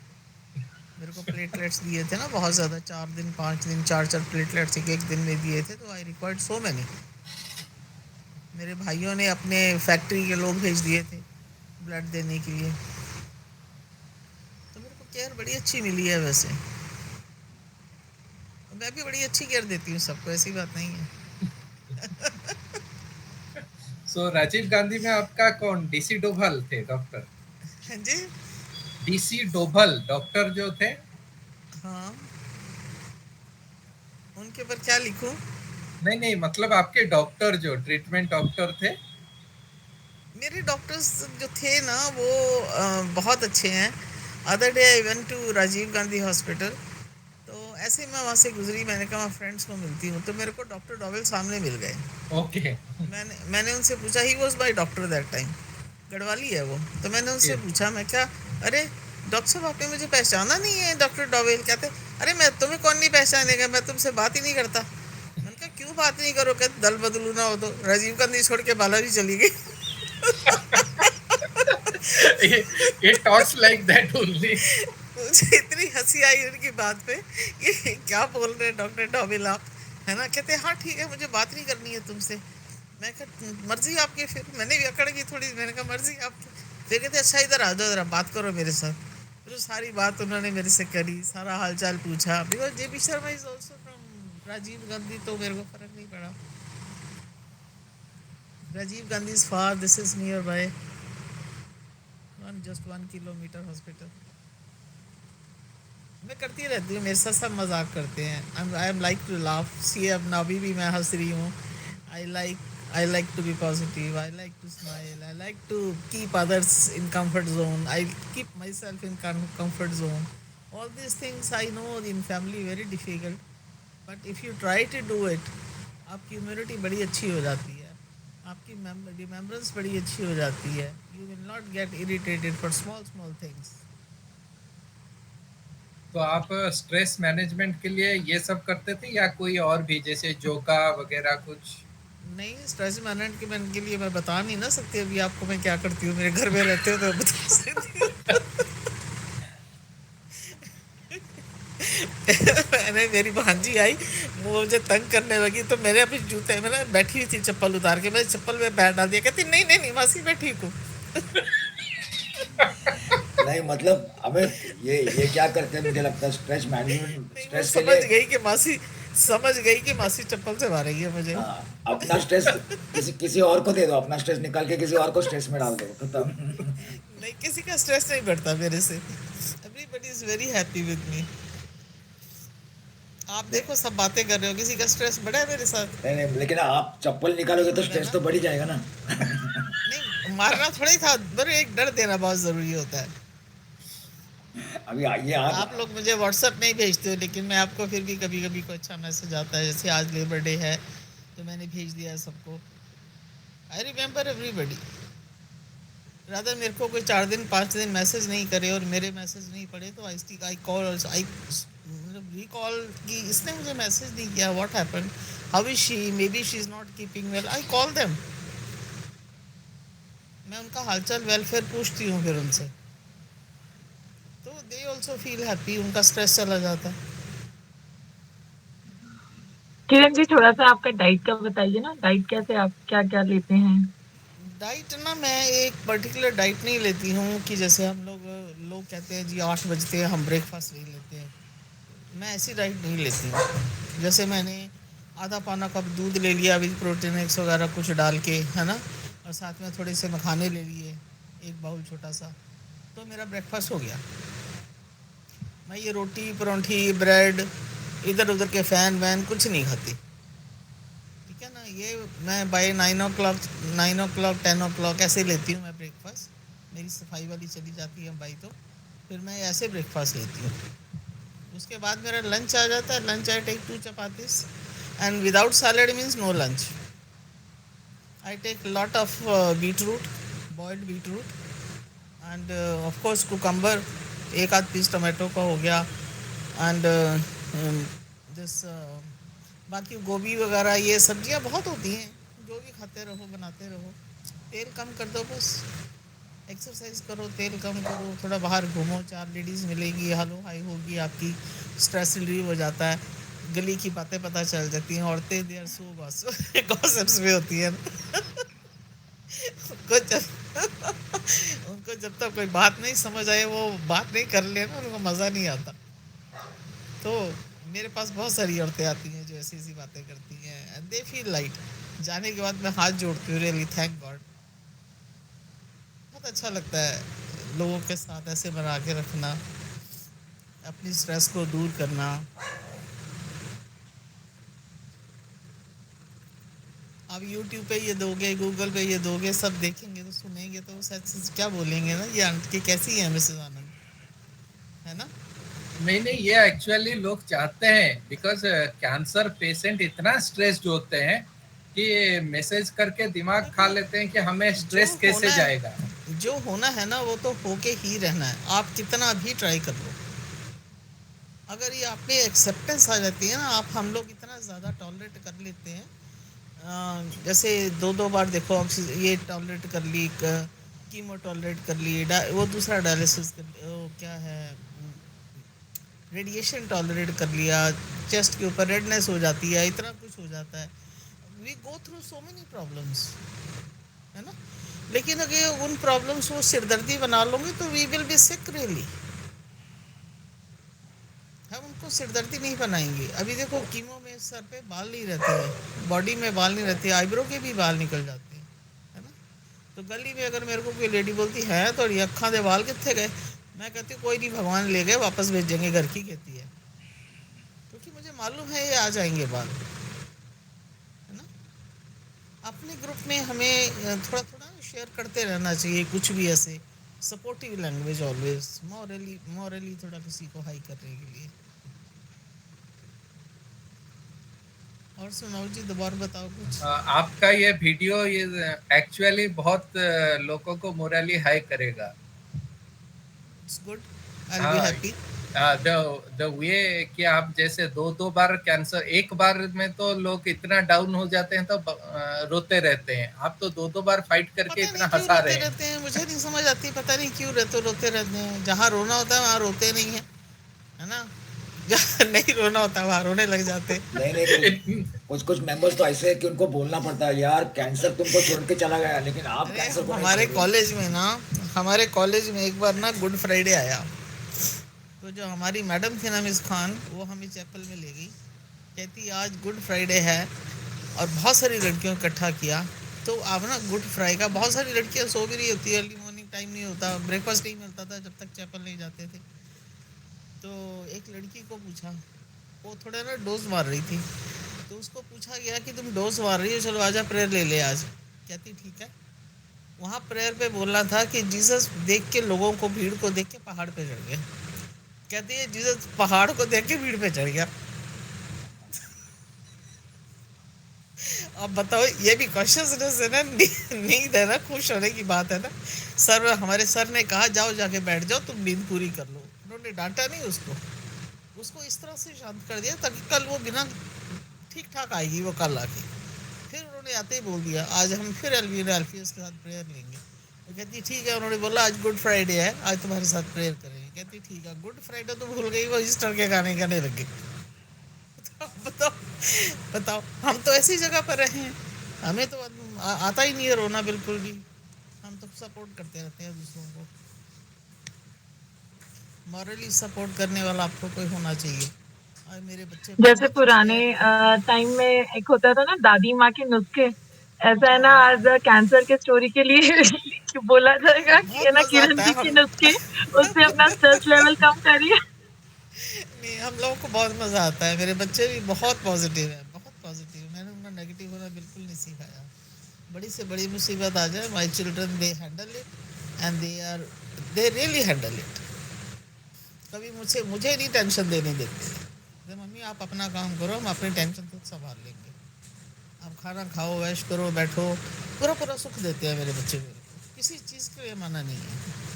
मेरे को platelets दिए थे ना बहुत ज़्यादा, 4 दिन 5 दिन 4 प्लेटलेट्स एक दिन में दिए थे, तो आई रिक्वायर्ड सो मैनी. मेरे भाइयों ने अपने फैक्ट्री के लोग भेज दिए थे ब्लड देने के लिए. तो मेरे को केयर बड़ी अच्छी मिली है वैसे. मैं भी बड़ी अच्छी केयर देती हूँ सबको, ऐसी बात नहीं है. सो राजीव गांधी में आपका कौन डीसी डोभाल थे डॉक्टर? हाँ जी. डीसी डोभाल डॉक्टर जो थे? हाँ, उनके ऊपर क्या लिखूं? नहीं, मतलब आपके डॉक्टर जो ट्रीटमेंट डॉक्टर थे. मेरे डॉक्टर्स जो थे ना वो बहुत अच्छे हैं. Other day I went to Rajiv Gandhi hospital, तो ऐसे मैं वहाँ से गुजरी, मैंने कहा फ्रेंड्स को मिलती हूँ, तो मेरे को डॉक्टर डॉवेल सामने मिल गए. ओके. मैंने उनसे पूछा, he was my doctor that time, Garhwali है वो. तो मैंने उनसे पूछा, मैं क्या, अरे डॉक्टर साहब आपने मुझे पहचाना नहीं है डॉक्टर डॉवेल? कहते अरे मैं तुम्हें कौन नहीं पहचानेगा, मैं तुमसे बात ही नहीं करता. मैंने कहा क्यों बात नहीं करो? कहते दल बदलू ना हो तो. राजीव गांधी छोड़ के बाला भी चली गई. It talks like that only. मुझे इतनी हंसी आई उनकी बात पे, ये क्या बोल रहे हैं डॉक्टर डॉवेल आप, है ना. कहते हाँ ठीक है, मुझे बात नहीं करनी है तुमसे. मैं कहा मर्जी आपकी. फिर मैंने भी अकड़ गई थोड़ी, मैंने कहा मर्जी आपकी. फिर कहते अच्छा इधर आ जाओ, जरा बात करो मेरे साथ. फिर सारी बात उन्होंने मेरे से करी, सारा हालचाल पूछा. Because J P Sharma is also from Rajiv Gandhi, तो मेरे को फर्क नहीं पड़ा. Rajiv Gandhi is far, this is nearby, just 1 kilometre hospital. मैं करती रहती हूँ, मेरे साथ सब मजाक करते हैं. I am like to laugh. See अब ना अभी भी मैं हंस रही हूँ. I like to be positive. I like to smile. I like to keep others in comfort zone. I keep myself in comfort zone. All these things I know in family very difficult. But if you try to do it, आपकी immunity बड़ी अच्छी हो जाती है, आपकी remembrance बड़ी अच्छी हो जाती है. You will not get irritated for small things. तो आप स्ट्रेस मैनेजमेंट के लिए ये सब करते थे या कोई और भी, जैसे योगा वगैरह कुछ? नहीं, स्ट्रेस मैनेजमेंट के लिए मैं बता नहीं ना सकती अभी आपको मैं क्या करती हूँ. मेरे घर में रहते हो तो बता सकती हूँ. मैंने, मेरी भांजी आई, वो मुझे तंग करने लगी, तो मैंने अपने जूते, मैंने बैठी हुई थी चप्पल उतार के, मैंने चप्पल में पैर डाल दिया. कहती नहीं मासी मैं ठीक हूँ. नहीं मतलब हमें ये क्या करते हैं, मुझे लगता है स्ट्रेस मैनेजमेंट, स्ट्रेस के समझ लिए. गई कि मासी चप्पल से मारेगी मुझे. हाँ, अपना स्ट्रेस किसी और को दे दो, अपना स्ट्रेस निकाल के किसी और को स्ट्रेस में डाल दो, खत्म. नहीं, किसी का स्ट्रेस नहीं बढ़ता मेरे से. Everybody is very happy with me. आप देखो सब बातें कर रहे हो, किसी का स्ट्रेस बढ़ा है मेरे साथ? नहीं, लेकिन आप चप्पल निकालोगे तो स्ट्रेस तो बढ़ ही जाएगा ना. नहीं, मारना थोड़ी था, पर एक डर देना बहुत जरूरी होता है. अभी आइए आप लोग मुझे व्हाट्सएप नहीं भेजते हो, लेकिन मैं आपको फिर भी कभी कभी कोई अच्छा मैसेज आता है, जैसे आज लेबर डे है तो मैंने भेज दिया सबको. I remember everybody. रादर मेरे को कोई 4 दिन 5 दिन मैसेज नहीं करे और मेरे मैसेज नहीं पढ़े तो आई कॉल कि इसने मुझे मैसेज नहीं किया, what happened, how is she, may be she is not keeping well. I call them. मैं उनका हालचाल वेलफेयर पूछती हूँ फिर उनसे, तो दे ऑल्सो फील हैप्पी, उनका स्ट्रेस चला जाता है. किरण जी थोड़ा सा आपका डाइट का बताइए ना, डाइट कैसे, आप क्या क्या लेते हैं? डाइट ना, मैं एक पर्टिकुलर डाइट नहीं लेती हूँ कि जैसे हम लोग कहते हैं जी 8 बजते हैं हम ब्रेकफास्ट नहीं लेते हैं. मैं ऐसी डाइट नहीं लेती हूँ. जैसे मैंने आधा पौना कप दूध ले लिया विद प्रोटीन एक्स वगैरह कुछ डाल के, है ना, और साथ में थोड़े से मखाने ले लिए, एक बाउल छोटा सा, तो मेरा ब्रेकफास्ट हो गया. मैं ये रोटी परोंठी ब्रेड इधर उधर के फ़ैन वैन कुछ नहीं खाती. ठीक है ना. ये मैं बाय 9 o'clock 10 o'clock ऐसे लेती हूँ मैं ब्रेकफास्ट. मेरी सफाई वाली चली जाती है भाई, तो फिर मैं ऐसे ब्रेकफास्ट लेती हूँ. उसके बाद मेरा लंच आ जाता है. Lunch I take 2 chapatis and without salad means no lunch. I take lot of beetroot, boiled beetroot, and of course cucumber, एक आध पीस टमाटो का हो गया, एंड दिस बाकी गोभी वगैरह ये सब्जियां बहुत होती हैं, जो भी खाते रहो बनाते रहो। तेल कम कर दो बस, एक्सरसाइज करो, तेल कम करो, थोड़ा बाहर घूमो, 4 लेडीज़ मिलेगी, हालो हाई होगी आपकी, स्ट्रेस रिलीव हो जाता है, गली की बातें पता चल जाती हैं। औरतें देर सो गॉसिप्स में होती हैं उनको जब तक कोई बात नहीं समझ आए वो बात नहीं कर लेना, उनको मज़ा नहीं आता। तो मेरे पास बहुत सारी औरतें आती हैं जो ऐसी ऐसी बातें करती हैं, एंड दे फील लाइट। जाने के बाद मैं हाथ जोड़ती हूँ, रियली थैंक गॉड। बहुत अच्छा लगता है लोगों के साथ ऐसे बना के रखना, अपनी स्ट्रेस को दूर करना। आप यूट्यूब पे ये दोगे, गूगल पे ये दोगे, सब देखेंगे तो सुनेंगे तो सच क्या बोलेंगे ना, ये आंटी कैसी है मिसेस आनंद, है ना? नहीं, ये एक्चुअली लोग चाहते हैं, बिकॉज कैंसर पेशेंट इतना स्ट्रेस्ड होते हैं कि मैसेज करके दिमाग खा लेते हैं कि हमें स्ट्रेस कैसे जाएगा। जो होना है ना वो तो होके ही रहना है, आप कितना भी ट्राई कर लो। अगर ये आप में एक्सेप्टेंस आ जाती है ना, आप हम लोग इतना ज़्यादा टॉलरेट कर लेते हैं। जैसे 2-2 बार देखो ये टॉलरेट कर ली, कीमो टॉलरेट कर ली, वो दूसरा डायलिसिस कर वो क्या है, रेडिएशन टॉलरेट कर लिया, चेस्ट के ऊपर रेडनेस हो जाती है, इतना कुछ हो जाता है। We go through so many problems, है ना? लेकिन अगर उन प्रॉब्लम्स को सिरदर्दी बना लोगे तो we will be sick really. हम उनको सिरदर्दी नहीं बनाएंगे। अभी देखो कीमो में सर पे बाल नहीं रहते हैं, बॉडी में बाल नहीं रहते, आईब्रो के भी बाल निकल जाते हैं, है ना? तो गली में अगर मेरे को कोई लेडी बोलती है तो ये अक्खा दे बाल कितने गए, मैं कहती हूँ कोई नहीं, भगवान ले गए, वापस भेजेंगे घर की कहती है, क्योंकि मुझे मालूम है ये आ जाएंगे बाल, है ना? अपने ग्रुप में हमें थोड़ा थोड़ा शेयर करते रहना चाहिए, कुछ भी ऐसे सपोर्टिव लैंग्वेज, ऑलवेज मॉरली थोड़ा किसी को हाई करने के लिए। और सुनाओ जी, दोबारा बताओ कुछ। आपका ये वीडियो ये एक्चुअली बहुत लोगों को मोरली हाई करेगा। It's good, I will be happy. The way कि आप जैसे 2 बार कैंसर, एक बार में तो लोग इतना डाउन हो जाते हैं तो रोते रहते हैं, आप तो 2 बार फाइट करके पता नहीं इतना क्यों हंसा रोते रहे हैं। रहते हैं, मुझे नहीं समझ आती, पता नहीं क्यों रोते रहते हैं। जहाँ रोना होता है वहाँ रोते नहीं है ना? जहाँ नहीं रोना होता वहाँ रोने लग जाते हैं। नहीं, कुछ कुछ मेंबर्स तो ऐसे हैं कि उनको बोलना पड़ता है, यार कैंसर तुमको छोड़ के चला गया, लेकिन आप अरे कैंसर को नहीं हमारे छोड़ रहे। कॉलेज में ना, हमारे कॉलेज में एक बार ना गुड फ्राइडे आया, तो जो हमारी मैडम थी ना मिस खान, वो हमें चैपल में ले गई, कहती आज गुड फ्राइडे है, और बहुत सारी लड़कियों को इकट्ठा किया। तो अब ना गुड फ्राइडे का बहुत सारी लड़कियां सो भी रही होती है, अर्ली मॉर्निंग टाइम नहीं होता, ब्रेकफास्ट नहीं मिलता था जब तक चैपल नहीं जाते थे। तो एक लड़की को पूछा, वो थोड़ा ना डोज मार रही थी, तो उसको पूछा गया कि तुम डोज मार रही हो, चलो आजा प्रेयर ले ले आज। कहती ठीक है। वहाँ प्रेयर पे बोलना था कि जीसस देख के लोगों को, भीड़ को देख के पहाड़ पे चढ़ गया। कहती है जीसस पहाड़ को देख के भीड़ पे चढ़ गया। अब बताओ, ये भी कॉन्शियसनेस है ना, नींद है ना, खुश होने की बात है ना। हमारे सर ने कहा जाओ जाके बैठ जाओ, तुम नींद पूरी कर लो। उन्होंने डांटा नहीं उसको, उसको इस तरह से शांत कर दिया ताकि कल वो बिना ठीक ठाक आएगी वो कल आके। फिर उन्होंने आते ही बोल दिया आज हम फिर अल्फियस के साथ प्रेयर लेंगे। वो कहती ठीक है, उन्होंने बोला आज गुड फ्राइडे है, आज तुम्हारे साथ प्रेयर करेंगे। कहती ठीक है, गुड फ्राइडे तो भूल गई, वो ईस्टर के गाने गाने लग गई। बताओ बताओ, हम तो ऐसी जगह पर रहे हैं, हमें तो आता ही नहीं है रोना बिल्कुल भी। हम तो सपोर्ट करते रहते हैं दूसरों को। मॉरली सपोर्ट करने वाला आपको कोई होना चाहिए। और मेरे बच्चे जैसे बहुत पुराने अच्छे हैं। टाइम में एक होता था ना दादी माँ के नुस्खे, ऐसा है ना आज कैंसर के स्टोरी के लिए कि बोला जाएगा कि बहुत है ना मजा किरण आता जी है के हम नुस्खे, उससे अपना स्ट्रेस लेवल कम करिए। नहीं, हम लोगों को बहुत मजा आता है। मेरे बच्चे भी बहुत पॉजिटिव है, बहुत पॉजिटिव। मैंने उन्हें नेगेटिव होना बिल्कुल नहीं सिखाया। बड़ी से बड़ी मुसीबत आ जाए, my children they handle it, and they really handle it. कभी मुझे नहीं टेंशन देने देते। तो मम्मी आप अपना काम करो, हम अपनी टेंशन खुद संभाल लेंगे, आप खाना खाओ, ऐश करो, बैठो। पूरा पूरा सुख देते हैं मेरे बच्चे मेरे को, किसी चीज़ के लिए मना नहीं है।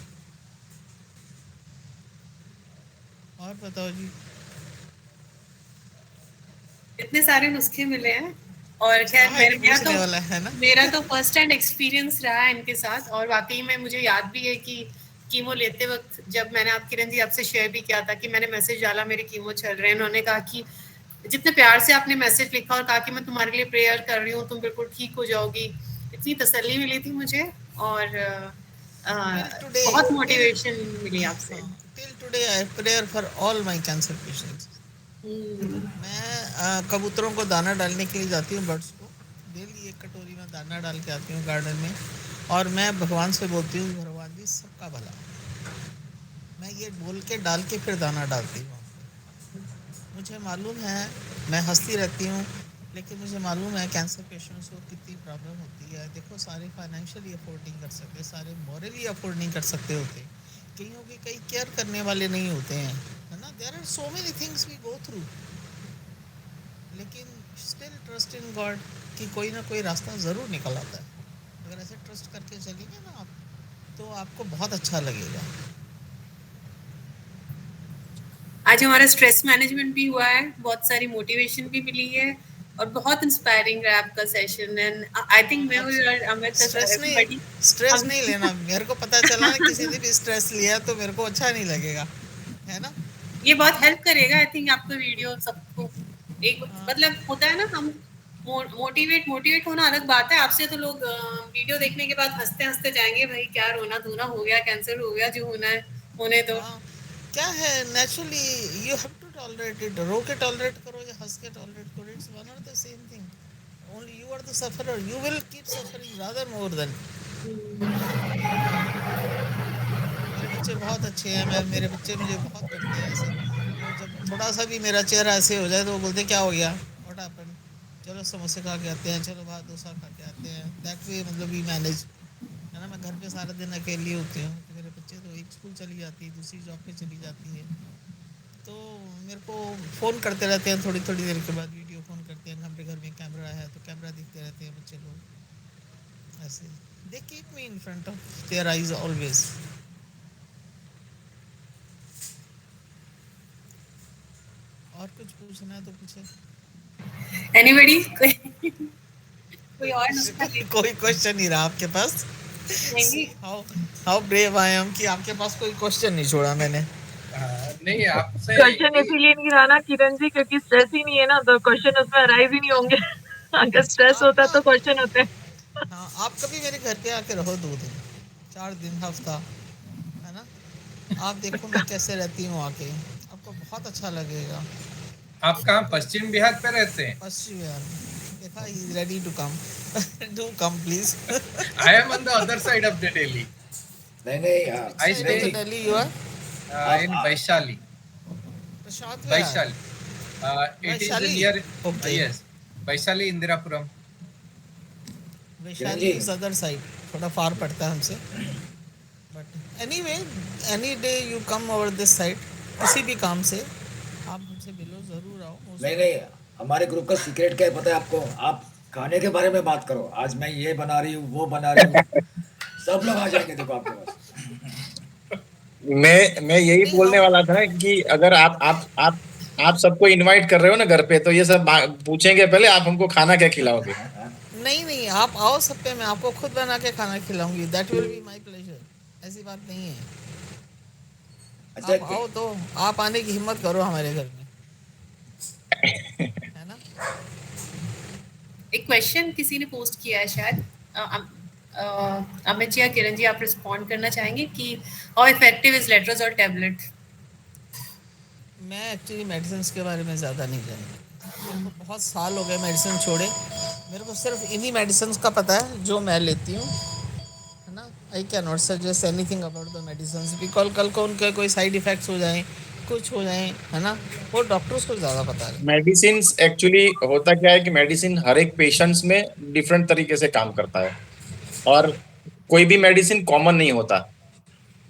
और बताओ जी। इतने सारे नुस्खे मिले हैं। और खैर हाँ, ये मेरा पूछने वाला है ना। मेरा तो फर्स्ट हैंड एक्सपीरियंस रहा है इनके साथ, और वाकई में मुझे याद भी है कि कीमो लेते वक्त जब मैंने आप किरण जी आपसे शेयर भी किया था कि मैंने मैसेज डाला मेरे कीमो चल रहे हैं, उन्होंने कहा कि जितने प्यार से आपने मैसेज लिखा और कहा कि मैं तुम्हारे लिए प्रेयर कर रही हूँ, तुम बिल्कुल ठीक हो जाओगी, इतनी तसल्ली मिली थी मुझे, और today- बहुत मोटिवेशन मिली आपसे। Till today I pray for all my cancer patients. मैं कबूतरों को दाना डालने के लिए जाती हूँ, बर्ड्स को डेली एक कटोरी में दाना डाल के आती हूँ गार्डन में, और मैं भगवान से बोलती हूँ भगवान जी सबका भला। मैं ये बोल के डाल के फिर दाना डालती हूँ। मुझे मालूम है मैं हंसती रहती हूँ, लेकिन मुझे मालूम है कैंसर पेशेंट्स को कितनी प्रॉब्लम होती है। देखो सारे फाइनेंशियली अफोर्ड नहीं कर सकते, सारे मॉरली अफोर्ड नहीं कर सकते होते, कईयों के कई केयर करने वाले नहीं होते हैं, है ना। There are so many things we go through, लेकिन स्टिल ट्रस्ट इन गॉड कि कोई ना कोई रास्ता ज़रूर निकल आता है। अगर ऐसे ट्रस्ट करके चलेंगे ना आप, तो आपको बहुत अच्छा लगेगा। आज हमारा स्ट्रेस मैनेजमेंट भी हुआ है, बहुत सारी मोटिवेशन भी मिली है, और बहुत इंस्पायरिंग रहा आपका सेशन। एंड आई थिंक मैं और अमित स्ट्रेस नहीं लेना। मेरे को पता चला ना किसी ने भी स्ट्रेस लिया तो मेरे को अच्छा नहीं लगेगा, है ना। ये बहुत हेल्प करेगा आई थिंक आपका वीडियो सबको। एक मतलब होता है ना, हम मोटिवेट होना अलग बात है। आपसे तो लोग वीडियो देखने के बाद हंसते हंसते जाएंगे, भाई क्या रोना धोना हो गया, कैंसर हो गया, जो होना है होने दो। क्या है, naturally you have to tolerate it. रो के टॉलरेट करो या हंस के टॉलरेट करो, इट्स वन और the same thing. Only you are the sufferer, you will keep suffering rather more than. मेरे बच्चे बहुत अच्छे हैं, मेरे बच्चे मुझे बहुत करते हैं ऐसे। तो जब थोड़ा सा भी मेरा चेहरा ऐसे हो जाए तो वो बोलते क्या हो गया, व्हाट हैपेंड, चलो समोसे खा के आते हैं, चलो बाहर डोसा खा के आते हैं। दैट वे मतलब वी मैनेज, है ना। मैं घर पे सारा दिन अकेली होती हूँ, तो मेरे बच्चे तो एक स्कूल चली जाती है, दूसरी जॉब पे चली जाती है, तो मेरे को फ़ोन करते रहते हैं थोड़ी थोड़ी देर के बाद, वीडियो फ़ोन करते हैं। हमारे घर में कैमरा है तो कैमरा देखते रहते हैं बच्चे लोग ऐसे। They keep me in front of their eyes always. और कुछ पूछना है तो पूछे। एनीबॉडी कोई और नुस्खा कोई क्वेश्चन नहीं रहा आपके पास? नहीं। हाउ ब्रेव आई एम कि आपके पास कोई क्वेश्चन नहीं छोड़ा मैंने। नहीं आपसे क्वेश्चन इसीलिए नहीं रहा ना किरण जी, क्योंकि स्ट्रेस ही नहीं है ना, तो क्वेश्चन उसमें अराइज ही नहीं होंगे। अगर स्ट्रेस होता तो क्वेश्चन होते हैं। हाँ, आप कभी मेरे घर पे आके रहो 2 दिन 4 दिन हफ्ता, है ना। आप देखो मैं कैसे रहती हूँ आके, आपको बहुत अच्छा लगेगा। आप कहाँ पश्चिम बिहार पे रहते हैं? पश्चिम बिहार में। देखा, he is ready to come. Do come please. I am on the other side of the Delhi. नहीं I stay Delhi you are in Vaishali. Prashant Vaishali. It is Vaishali? near. Okay. Yes. Vaishali Indirapuram. Vaishali is other side, थोड़ा far पड़ता है हमसे, but anyway any day you come over this side, किसी भी काम से आप हमसे मिलो, जरूर आओ। नहीं हमारे ग्रुप का सीक्रेट क्या है पता है आपको? आप खाने के बारे में बात करो, आज मैं ये बना रही हूँ वो बना रही हूँ, सब लोग आ जाएंगे देखो आपके पास। मैं यही बोलने वाला था कि अगर आप सबको इनवाइट कर रहे हो ना घर पे, तो ये सब पूछेंगे पहले आप हमको खाना क्या खिलाओगे। नहीं आप आओ सब पे, मैं आपको खुद बना के खाना खिलाऊंगी, that will be my pleasure. ऐसी बात नहीं है। अच्छा आप आओ तो आप आने की हिम्मत करो हमारे घर में, है ना। एक क्वेश्चन किसी ने पोस्ट किया है शायद, अमित जी या किरण जी आप रिस्पॉन्ड करना चाहेंगे कि how effective is letrozole tablet? मैं एक्चुअली मेडिसिन के बारे में ज़्यादा नहीं जानती, मेरे को बहुत साल हो गए मेडिसिन छोड़े। मेरे को सिर्फ इन्हीं मेडिसिन का पता है जो मैं लेती हूँ, है ना। आई can not suggest anything about the medicine, because कल को उनके कोई साइड इफ़ेक्ट्स हो जाएं, कुछ हो जाए, है ना, वो डॉक्टर्स को ज़्यादा पता है। मेडिसिन एक्चुअली होता क्या है कि मेडिसिन हर एक पेशेंट्स में डिफरेंट तरीके से काम करता है, और कोई भी मेडिसिन कॉमन नहीं होता।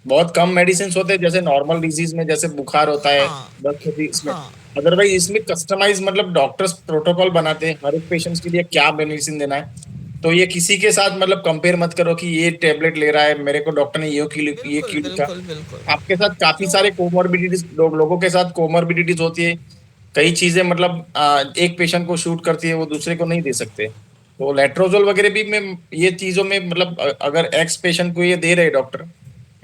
बहुत कम मेडिसिन होते हैं, जैसे नॉर्मल डिजीज में जैसे बुखार होता है, दस्त होती है, इसमें अदरवाइज इसमें कस्टमाइज मतलब डॉक्टर्स प्रोटोकॉल बनाते हैं हर एक पेशेंट्स के लिए क्या मेडिसिन देना है। तो ये किसी के साथ मतलब कंपेयर मत करो कि ये टेबलेट ले रहा है, मेरे को डॉक्टर ने ये क्यों लिखा। आपके साथ काफी सारे कोमोर्बिडिटीज लोगों के साथ कोमोर्बिडिटीज होती है, कई चीजें मतलब एक पेशेंट को शूट करती है वो दूसरे को नहीं दे सकते। तो लेट्रोजोल वगैरह भी में ये चीजों में मतलब अगर एक्स पेशेंट को ये दे रहे डॉक्टर,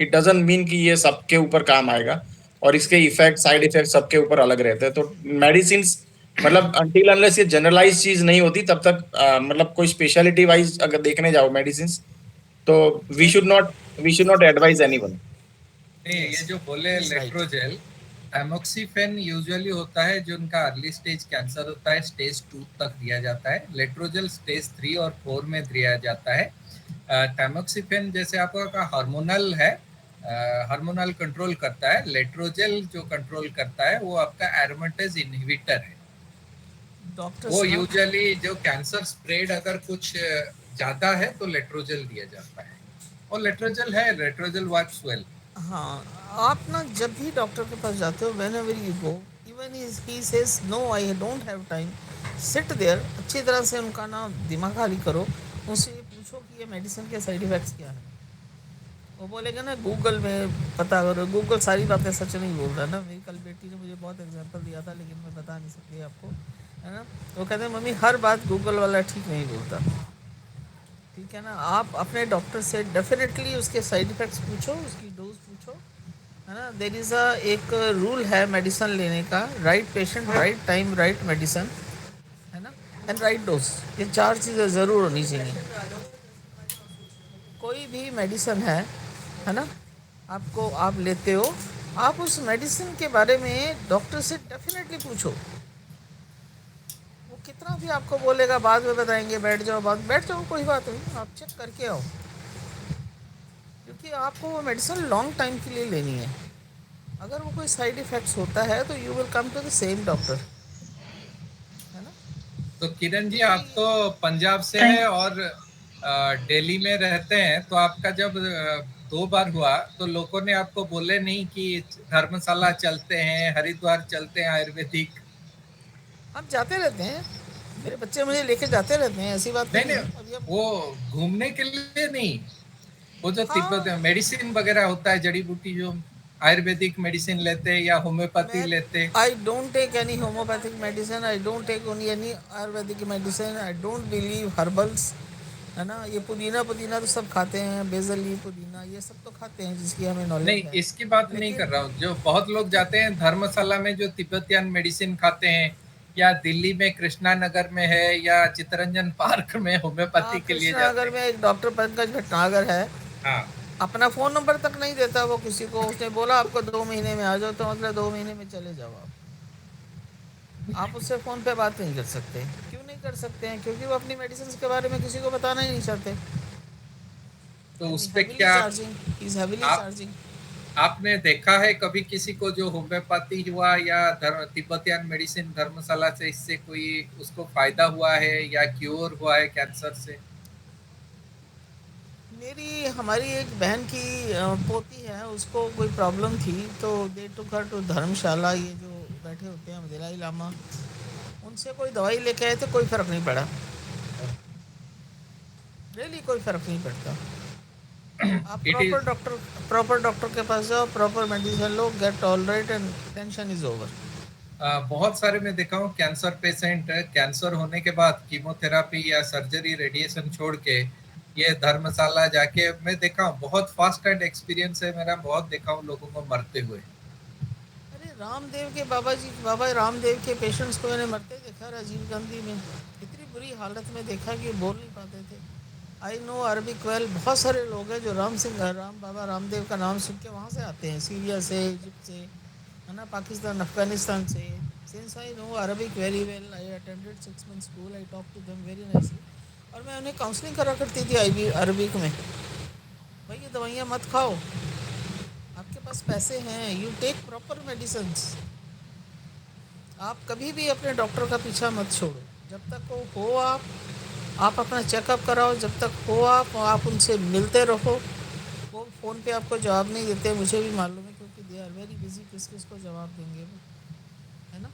इट डजंट मीन कि ये सबके ऊपर काम आएगा, और इसके इफेक्ट साइड इफेक्ट सबके ऊपर अलग रहते हैं। तो मेडिसिन मतलब अनटिल अनलेस ये जनरलाइज चीज नहीं होती तब तक मतलब कोई स्पेशलिटी वाइज अगर देखने जाओ मेडिसिन, तो we should not advise anyone. नहीं, ये जो बोले He's right. लेट्रोजेल, टैमोक्सिफेन यूजुअली होता है जो उनका अर्ली स्टेज कैंसर होता है, स्टेज 2 तक दिया जाता है। लेट्रोजेल स्टेज 3 और 4 में दिया जाता है। टैमोक्सिफेन जैसे आपका हार्मोनल है, हार्मोनल कंट्रोल करता है। लेट्रोजेल जो कंट्रोल करता है वो आपका एरोमेटेज इनहिबिटर है। डॉक्टर वो साहब, यूजुअली जो कैंसर स्प्रेड अगर कुछ ज्यादा है तो लेट्रोजेल दिया जाता है, और लेट्रोजेल है, लेट्रोजेल वर्क्स वेल। हाँ, आप ना जब भी डॉक्टर के पास जाते हो, whenever you go, even he says no I don't have time, sit there, अच्छी तरह से उनका ना दिमाग खाली करो, उनसे ये पूछो कि ये मेडिसिन के साइड इफ़ेक्ट्स क्या हैं। वो बोलेगा ना गूगल में पता करो, गूगल सारी बातें सच नहीं बोल रहा ना। मेरी कल बेटी ने मुझे बहुत एग्जांपल दिया था, लेकिन मैं बता नहीं सकती आपको, है ना। वो कहते हैं मम्मी हर बात गूगल वाला ठीक नहीं बोलता, ठीक है ना। आप अपने डॉक्टर से डेफिनेटली उसके साइड इफ़ेक्ट्स पूछो, उसकी डोज पूछो, है ना। देयर इज़ एक रूल है मेडिसिन लेने का, right patient, right time, right medicine, है ना, एंड राइट डोज। ये 4 चीज़ें ज़रूर होनी चाहिए। कोई भी मेडिसिन है ना, आपको आप लेते हो, आप उस मेडिसिन के बारे में डॉक्टर से डेफिनेटली पूछो। वो कितना भी आपको बोलेगा बाद में बताएंगे, बैठ जाओ, बैठ जाओ, कोई बात नहीं, आप चेक करके आओ, क्योंकि आपको वो मेडिसिन लॉन्ग टाइम के लिए लेनी है। अगर वो कोई साइड इफ़ेक्ट्स होता है तो you will come to the same doctor, है ना। तो किरण जी, आप तो पंजाब से हैं और दिल्ली में रहते हैं, तो आपका जब 2 बार हुआ तो लोगों ने आपको बोले नहीं कि धर्मशाला चलते हैं, हरिद्वार चलते हैं आयुर्वेदिक? हम जाते रहते हैं, मेरे बच्चे मुझे लेके जाते रहते हैं, ऐसी बात नहीं नहीं है। नहीं, अब ये वो घूमने के लिए नहीं, वो जो तिब्बत हाँ, मेडिसिन वगैरह होता है, जड़ी बूटी, जो आयुर्वेदिक मेडिसिन लेते हैं या होम्योपैथी मैं लेते? I don't take any homeopathic medicine, I don't take only any ayurvedic medicine, I don't believe herbals, है ना। ये पुदीना पुदीना तो सब खाते हैं, बेजली पुदीना ये सब तो खाते हैं जिसकी हमें नॉलेज नहीं, है, इसकी बात नहीं कर लेकिन रहा हूँ। जो बहुत लोग जाते हैं धर्मशाला में जो तिब्बतियन मेडिसिन खाते हैं, या दिल्ली में कृष्णा नगर में है, या चित्तरंजन पार्क में होम्योपैथी के लिए कृष्णा जाते नगर हैं। में एक डॉक्टर पंकज भटनागर है, हाँ, अपना फ़ोन नंबर तक नहीं देता वो किसी को। उसने बोला आपको 2 महीने में आ जाओ, तो मतलब 2 महीने में चले जाओ आप उससे फ़ोन पे बात नहीं कर सकते। क्यों नहीं कर सकते हैं? क्योंकि वो अपनी मेडिसिन के बारे में किसी को बताना ही नहीं चाहते। तो उस पे हेविली क्या चार्जिंग, ही इज़ हेविली आप चार्जिंग। आपने देखा है कभी किसी को जो होम्योपैथी हुआ या तिब्बतियन मेडिसिन धर्मशाला से, इससे कोई उसको फायदा हुआ है या क्योर हुआ है कैंसर से? मेरी हमारी एक बहन की पोती है, उसको कोई प्रॉब्लम थी, तो दे टुक हर टू धर्मशाला। ये जो बैठे होते हैं दलाई लामा, उनसे कोई दवाई लेके आए थे, कोई फ़र्क नहीं पड़ा, रियली कोई फ़र्क नहीं पड़ता। आप इट इज प्रॉपर डॉक्टर के पास जाओ, proper medicine low, get all right and tension is over. बहुत सारे मैं देखा हूँ कैंसर पेशेंट, कैंसर होने के बाद कीमोथेरापी या सर्जरी, रेडिएशन छोड़ के ये धर्मशाला जाके मैं देखा हूँ, बहुत फास्ट एंड एक्सपीरियंस है मेरा, बहुत देखा हूँ लोगों को मरते हुए। अरे रामदेव के बाबा रामदेव के पेशेंट्स को मैंने मरते देखा, राजीव गांधी में इतनी बुरी हालत में देखा कि बोल नहीं पाते थे। आई नो अरबिक वेल, बहुत सारे लोग हैं जो बाबा रामदेव का नाम सुन के वहाँ से आते हैं, सीरिया से, इजिप्ट से, है ना, पाकिस्तान, अफगानिस्तान से। Since I know Arabic very well, I attended 6 month school, I talk to them very nicely, और मैं उन्हें काउंसलिंग करा करती थी अरबिक में। भाई ये दवाइयाँ मत खाओ, आपके पास पैसे हैं, यू टेक प्रॉपर मेडिसिन्स। आप कभी भी अपने डॉक्टर का पीछा मत छोड़ो, जब तक वो हो आप अपना चेकअप कराओ, जब तक हो आप उनसे मिलते रहो। वो फ़ोन पे आपको जवाब नहीं देते, मुझे भी मालूम है, क्योंकि दे आर वेरी बिजी, किस किस को जवाब देंगे वो, है ना।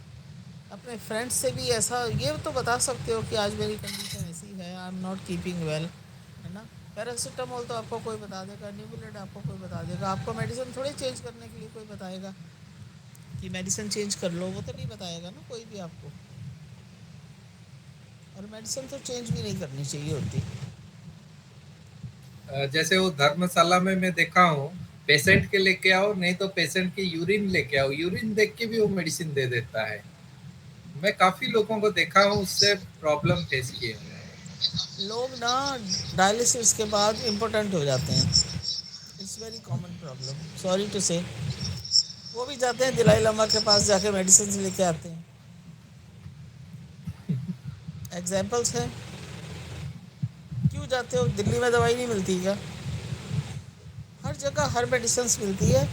अपने फ्रेंड्स से भी ऐसा ये तो बता सकते हो कि आज मेरी कंडीशन ऐसी है, I am not keeping well, है ना। पैरासीटामोल तो आपको कोई बता देगा, न्यूमुलेट आपको कोई बता देगा, आपको मेडिसिन थोड़ी चेंज करने के लिए कोई बताएगा कि मेडिसिन चेंज कर लो, वो तो नहीं बताएगा ना कोई भी आपको, और मेडिसिन तो चेंज भी नहीं करनी चाहिए होती। जैसे वो धर्मशाला में मैं देखा हूँ, पेशेंट के लेके आओ, नहीं तो पेशेंट की यूरिन लेके आओ, यूरिन देख के भी वो मेडिसिन दे देता है। मैं काफी लोगों को देखा हूँ उससे प्रॉब्लम फेस किए हुए हैं। लोग ना डायलिसिस के बाद इम्पोर्टेंट हो जाते हैं, it's very common problem, sorry to say. वो भी जाते हैं दिलाई लामा के पास, जाके मेडिसिन लेके आते हैं। एग्जाम्पल्स हैं। क्यों जाते हो? दिल्ली में दवाई नहीं मिलती क्या? हर जगह हर मेडिसिन मिलती है।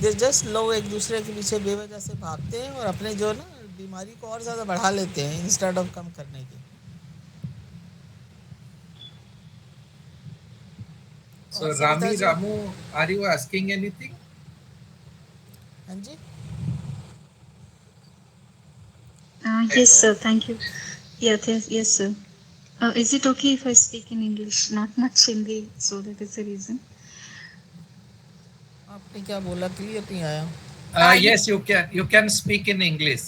दे जस्ट लोग एक दूसरे के पीछे बेवजह से भागते हैं और अपने जो ना बीमारी को और ज़्यादा बढ़ा लेते हैं इंस्टेड ऑफ कम करने के। So और Savita Rami ji? Ramu, are you asking anything? हाँ जी। Yes, sir. Thank you. Yes, sir. Is it okay if I speak in English? Not much Hindi, so that is the reason. आपने क्या बोला? Clear नहीं आया। Yes, you can speak in English.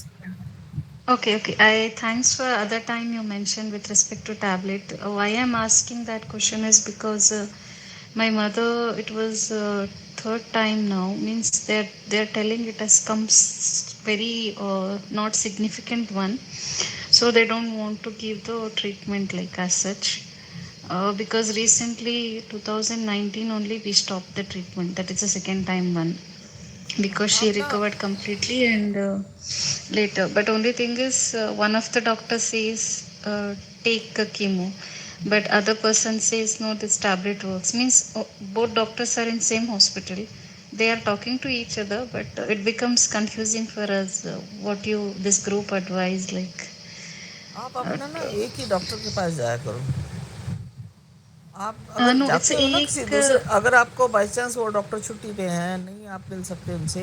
Okay. I thanks for other time you mentioned with respect to tablet. Why I'm asking that question is because my mother, it was third time now. Means they're telling it has come very not significant one, so they don't want to give the treatment like as such. Because recently 2019 only we stopped the treatment. That is the second time one, because she आप ना recovered completely and later. But only thing is one of the doctors says take a chemo, but other person says no, this tablet works. Means both doctors are in same hospital. They are talking to each other, but it becomes confusing for us. What you this group advise like? आप अपना ना एक ही doctor के पास जाया करो। आप अगर No, it's जाते हो ना किसी एक दूसरे, अगर आपको बाई चांस वो डॉक्टर छुट्टी पे हैं, नहीं आप मिल सकते उनसे,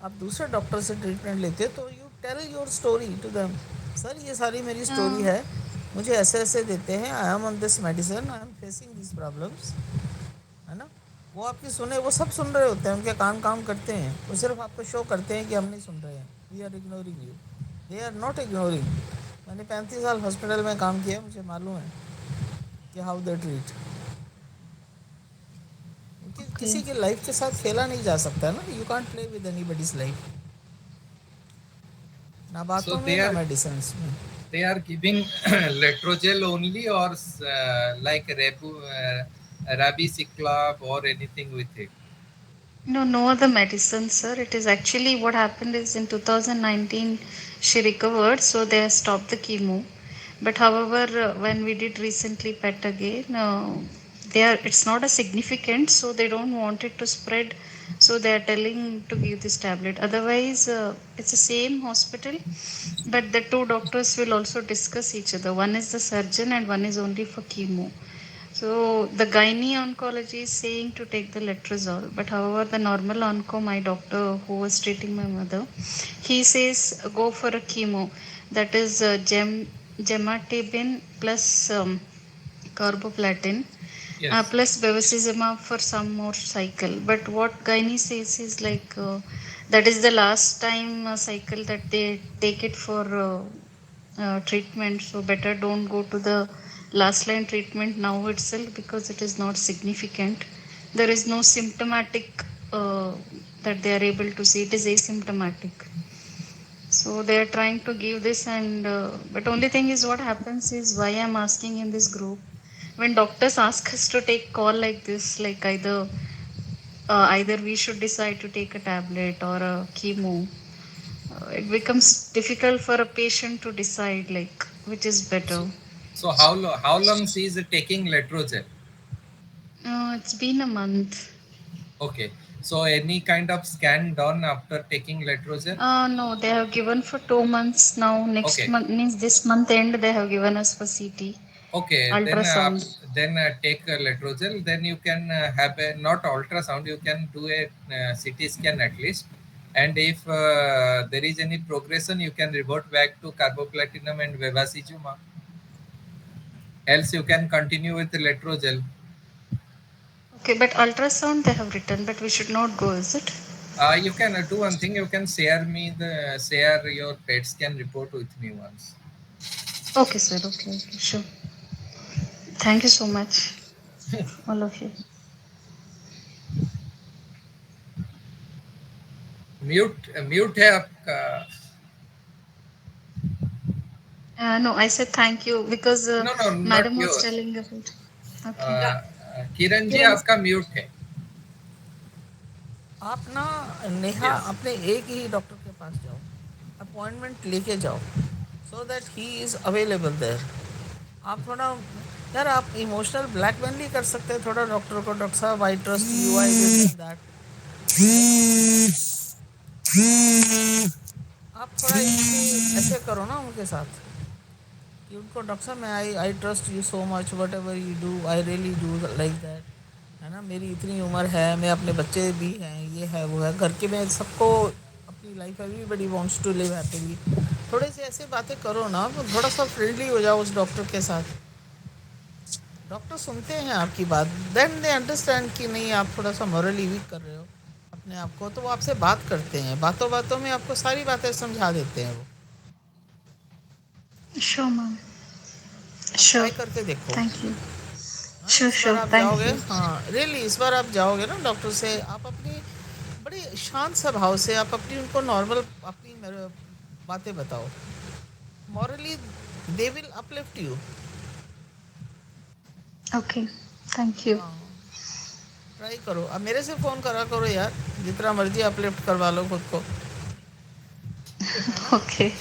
आप दूसरे डॉक्टर से ट्रीटमेंट लेते हो, तो you tell your story to them. Sir ये सारी मेरी स्टोरी है, मुझे ऐसे ऐसे देते हैं, I M on this medicine, I am facing this problems, है ना। वो आपकी सुने, वो सब सुन रहे होते हैं, उनके कान काम करते हैं, वो सिर्फ आपको शो करते हैं कि हम नहीं सुन रहे हैं, we are ignoring you. They are not ignoring. मैंने 35 साल हॉस्पिटल में काम किया, मुझे मालूम है कि हाउ दे ट्रीट। किसी की लाइफ के साथ खेला नहीं जा सकता है ना, you can't play with anybody's life, ना So बातों में ना मेडिसिन में। they are giving letrozole only, or like rabiciclab or anything with it? no other medicine, sir. It is actually what happened is in 2019 she recovered, so they stopped the chemo. But however, when we did recently PET again, they are it's not a significant, so they don't want it to spread. So they are telling to give this tablet. Otherwise, it's the same hospital, but the two doctors will also discuss each other. One is the surgeon and one is only for chemo. So the gynae oncology is saying to take the letrozole, but however the normal onco, my doctor who was treating my mother, he says go for a chemo, that is gematibin plus carboplatin Yes. plus bevacizumab for some more cycle. But what gynae says is like that is the last time cycle that they take it for treatment, so better don't go to the last line treatment now itself, because it is not significant. There is no symptomatic that they are able to see, it is asymptomatic. So they are trying to give this, and but only thing is what happens is why I'm asking in this group, when doctors ask us to take call like this, like either we should decide to take a tablet or a chemo, it becomes difficult for a patient to decide like which is better. So how long she is taking letrozole? It's been a month. Okay. So any kind of scan done after taking letrozole? No, they have given for 2 months now. Next Okay. month means this month end they have given us for CT, Okay, ultrasound. then take letrozole. Then you can have a not ultrasound. You can do a CT scan at least. And if there is any progression, you can revert back to carboplatinum and bevacizumab. Else, you can continue with letrozole. Okay, but ultrasound they have written, but we should not go, is it? You can do one thing. You can share your PET scan report with me once. Okay, sir. Okay, sure. Thank you so much, all of you. Mute है आपका. No, I said thank you because No, not madam was yours. telling about. Okay. Kiran ji Kiran, आपका mute है. आप ना Neha Yes. अपने एक ही doctor के पास जाओ, अपॉइंटमेंट लेके जाओ, so that he is available there. आप थोड़ा यार आप इमोशनल ब्लैकमेल नहीं कर सकते थोड़ा डॉक्टर को, डॉक्टर साहब I trust you, I this and that. आप थोड़ा इनसे ऐसे करो ना उनके साथ कि उनको डॉक्टर साहब मैं I trust you so much, what ever you do I really do like that, है ना. मेरी इतनी उम्र है, मैं अपने बच्चे भी हैं, ये है वो है, घर के में सबको अपनी life everybody wants to live happily. थोड़े से ऐसे बातें करो ना, तो थोड़ा सा फ्रेंडली हो जाओ उस डॉक्टर के साथ. डॉक्टर सुनते हैं आपकी बात, देन दे अंडरस्टैंड कि नहीं आप थोड़ा सा मॉरली वीक कर रहे हो अपने आप को, तो वो आपसे बात करते हैं, बातों बातों में आपको सारी बातें समझा देते हैं वो. sure, ma'am. आप Sure. ट्राई करके देखो. Thank you. हाँ, Sure, इस बार sure. आप Thank जाओगे, you. हाँ रियली इस बार आप जाओगे ना डॉक्टर से, आप अपनी बड़े शांत स्वभाव से आप अपनी उनको नॉर्मल अपनी बातें बताओ, morally they will uplift you. Okay. Thank you. हाँ ट्राई करो. अब मेरे से फ़ोन करा करो यार, जितना मर्जी अपलिफ्ट करवा लो खुद को. Okay.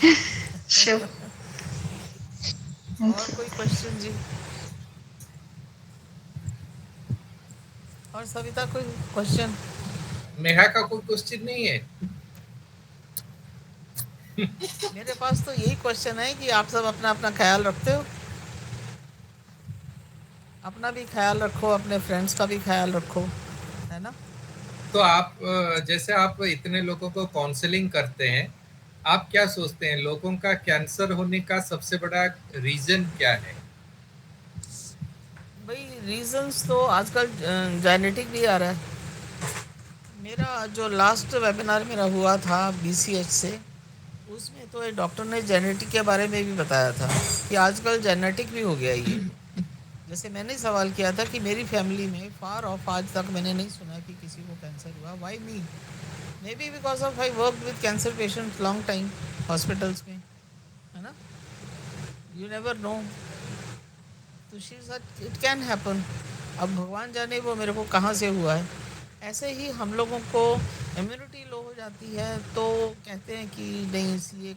Sure. Thank और you. कोई क्वेश्चन जी? और सविता कोई क्वेश्चन? नेहा का कोई क्वेश्चन नहीं है. मेरे पास तो यही क्वेश्चन है कि आप सब अपना अपना ख्याल रखते हो, अपना भी ख्याल रखो, अपने फ्रेंड्स का भी ख्याल रखो, है ना. तो आप जैसे आप इतने लोगों को काउंसलिंग करते हैं, आप क्या सोचते हैं लोगों का कैंसर होने का सबसे बड़ा रीजन क्या है? भाई रीजंस तो आजकल जेनेटिक भी आ रहा है. मेरा जो लास्ट वेबिनार मेरा हुआ था BCH से, उसमें तो एक डॉक्टर ने जेनेटिक के बारे में भी बताया था कि आजकल जेनेटिक भी हो गया ये. जैसे मैंने सवाल किया था कि मेरी फैमिली में फार ऑफ आज तक मैंने नहीं सुना कि किसी को कैंसर हुआ. Why me? Maybe because of I work with cancer patient long time hospitals में, है ना. You never know. तो she said it can happen. अब भगवान जाने वो मेरे को कहाँ से हुआ है. ऐसे ही हम लोगों को इम्यूनिटी लो हो जाती है तो कहते हैं कि नहीं सीए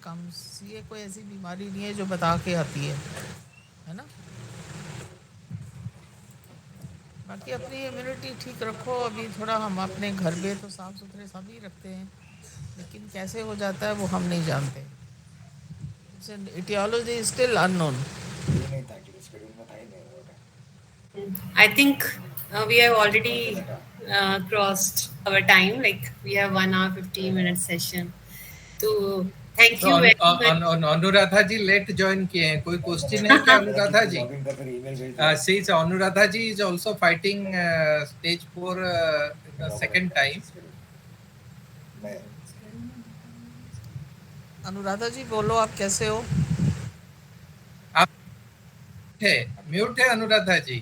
कोई ऐसी बीमारी नहीं है जो बता के आती है ना. बाकी अपनी इम्यूनिटी ठीक रखो. अभी थोड़ा हम अपने घर में तो साफ़ सुथरे सभी रखते हैं, लेकिन कैसे हो जाता है वो हम नहीं जानते. Aetiology is still unknown. I think we have already crossed our time. Like we have 1 hour 15 minute session. So thank तो you very much. Anuradha ji late join किए हैं. कोई क्वेश्चन है क्या अनुराधा जी? Since Anuradha ji is also fighting stage 4 the second time. Anuradha जी बोलो, आप कैसे हो? आप म्यूट है अनुराधा जी.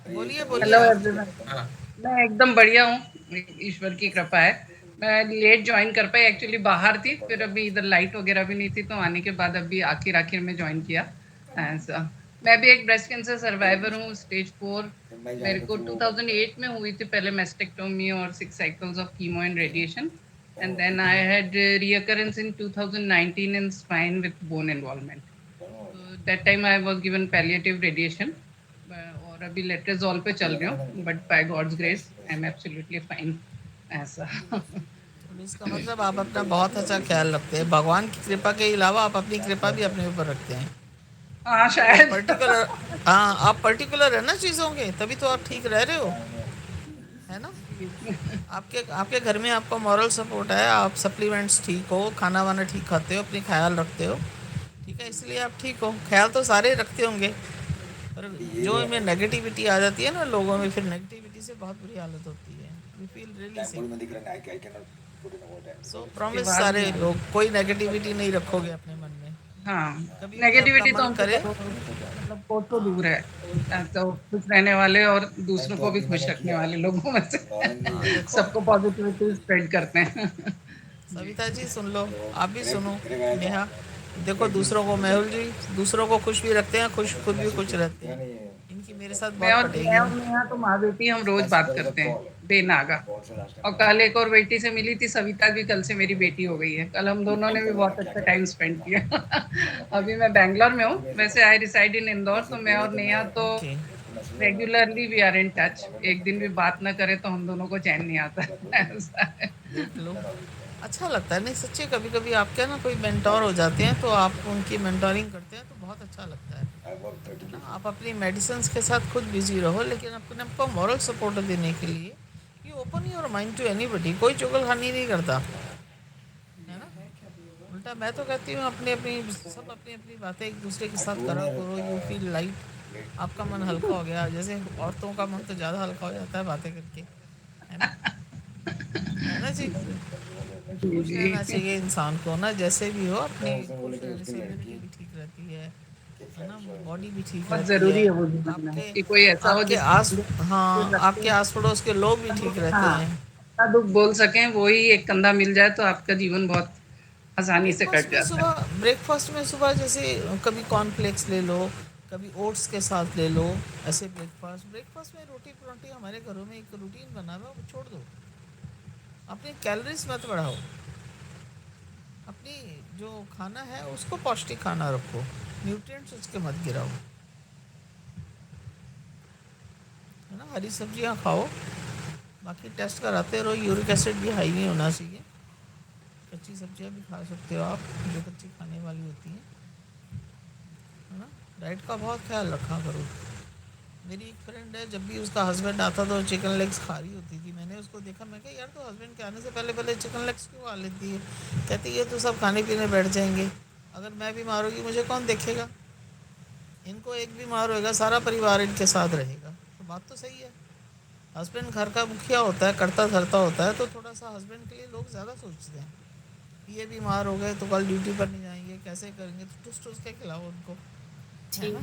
बोलिए हेलो आप. एवरीवन. हाँ. मैं एकदम बढ़िया हूँ, ईश्वर की कृपा है. मैं लेट ज्वाइन कर पाई, एक्चुअली बाहर थी, फिर अभी इधर लाइट वगैरह भी नहीं थी, तो आने के बाद अभी आखिर में ज्वाइन किया. मैं भी एक ब्रेस्ट कैंसर सर्वाइवर हूँ, स्टेज 4. मेरे को 2008 में हुई थी पहले मेस्टेक्टोमी और 6 cycles of chemo and radiation, and then I had recurrence in 2019 in spine with bone involvement. That time I was given palliative radiation और अभी लेट्रेजोल पे चल रही हूँ, but by God's grace I am absolutely fine. ऐसा इसका मतलब आप अपना बहुत अच्छा ख्याल रखते हैं. भगवान की कृपा के अलावा आप अपनी कृपा भी अपने ऊपर रखते हैं. हाँ शायद. पर्टिकुलर, हाँ आप पर्टिकुलर है ना चीज़ों के, तभी तो आप ठीक रह रहे हो, है ना. आपके घर में आपको मॉरल सपोर्ट है, आप सप्लीमेंट्स ठीक हो, खाना वाना ठीक खाते हो, अपनी ख्याल रखते हो, ठीक है, इसलिए आप ठीक हो. ख्याल तो सारे रखते होंगे, पर जो इनमें नेगेटिविटी आ जाती है ना लोगों में, फिर नेगेटिविटी से बहुत बुरी हालत होती है. We feel really time safe. में दिख रहा है, I can not put in word. So promise सारे लोग कोई नेगेटिविटी नहीं रखोगे अपने मन में। हाँ, कभी भी आपका नेगेटिविटी तो मन हमसे करे, मतलब बहुत तो दूर है। तो खुश रहने वाले और दूसरों तो को भी अभी खुश मैंने रखने किया, वाले लोगों में से नॉर्मली देखो सबको पॉजिटिविटी स्प्रेड करते हैं। सविता जी सुन लो, आप भी सुनो, मेरे गया नेहा देखो दूसरों को, मेहुल जी दूसरों को खुश भी रखते हैं, खुश खुद भी खुश रहते था हैं। नहीं है। इनकी मेरे साथ मैं बहुत और पटेगी। मैं और नेहा तो माँ बेटी हम रोज बात करते हैं बेनागा। कौन सा लास्ट और कल एक और बेटी से मिली थी, सविता भी कल से मेरी बेटी हो गई है। कल हम दोनों ने भी बहुत अच्छा टाइम स्पेंड किया। अभी मैं बैंगलोर में हूँ, वैसे आई रिसाइड इन इंदौर, तो मैं और नेहा तो okay regularly we are in touch. एक दिन भी बात ना करे तो हम दोनों को चैन नहीं आता। ऐसा है। देख लो, अच्छा लगता है। नहीं सच्ची, कभी कभी आपके ना कोई मेंटोर हो जाते हैं तो आप उनकी मेंटोरिंग करते हैं तो बहुत अच्छा लगता है ना। आप अपनी मेडिसिन के साथ खुद बिजी रहो, लेकिन अपने आपको मॉरल सपोर्ट देने के लिए you open your mind to anybody. कोई चुगलखनी नहीं करता है ना। उल्टा मैं तो कहती हूँ अपनी अपनी सब अपनी अपनी बातें एक दूसरे के साथ करा करो, यू फील लाइट, आपका मन हल्का हो गया। जैसे औरतों का मन तो ज़्यादा हल्का हो जाता है बातें करके, है ना जी। जी खुश रहना जी, चाहिए इंसान को ना, जैसे भी हो अपनी खुश रहने से जिंदगी भी ठीक रहती है ना, बॉडी भी ठीक बहुत रहती जरूरी है। है वो जीवन में आपके कि कोई ऐसा हो आपके जिसको आस हाँ आपके आस पड़ोस के लोग भी ठीक रहते हाँ, हैं। अपना दुख बोल सकें, वो ही एक कंधा मिल जाए तो आपका जीवन बहुत आसानी से कट जाता है। ब्रेकफास्ट में सुबह जैसे कभी कॉर्नफ्लेक्स ले लो, कभी ओट्स के साथ ले लो, ऐसे ब्रेकफास्ट में रोटी परोठी हमारे घरों में एक रूटीन बना हुआ है, वो छोड़ दो। अपनी कैलोरीज मत बढ़ाओ, अपनी जो खाना है उसको पौष्टिक खाना रखो, न्यूट्रिएंट्स उसके मत गिराओ, है ना। हरी सब्जियां खाओ, बाकी टेस्ट कराते रहो, यूरिक एसिड भी हाई नहीं होना चाहिए। कच्ची सब्जियां भी खा सकते हो आप, जो कच्ची खाने वाली होती हैं, है ना। डाइट का बहुत ख्याल रखा करो। मेरी एक फ्रेंड है, जब भी उसका हस्बैंड आता तो चिकन लेग्स खा रही होती थी। मैंने उसको देखा, मैं कहा यार तो हस्बैंड के आने से पहले पहले चिकन लेग्स क्यों खा लेती है। कहती ये तो सब खाने पीने बैठ जाएंगे, अगर मैं बीमार होगी मुझे कौन देखेगा। इनको एक बीमार होएगा सारा परिवार इनके साथ रहेगा। तो बात तो सही है, हस्बैंड घर का मुखिया होता है, करता धरता होता है, तो थोड़ा सा हस्बैंड के लिए लोग ज़्यादा सोचते हैं। ये बीमार हो गए तो कल ड्यूटी पर नहीं जाएंगे, कैसे करेंगे, तो टुस टुस के खिलाओ उनको, है ना।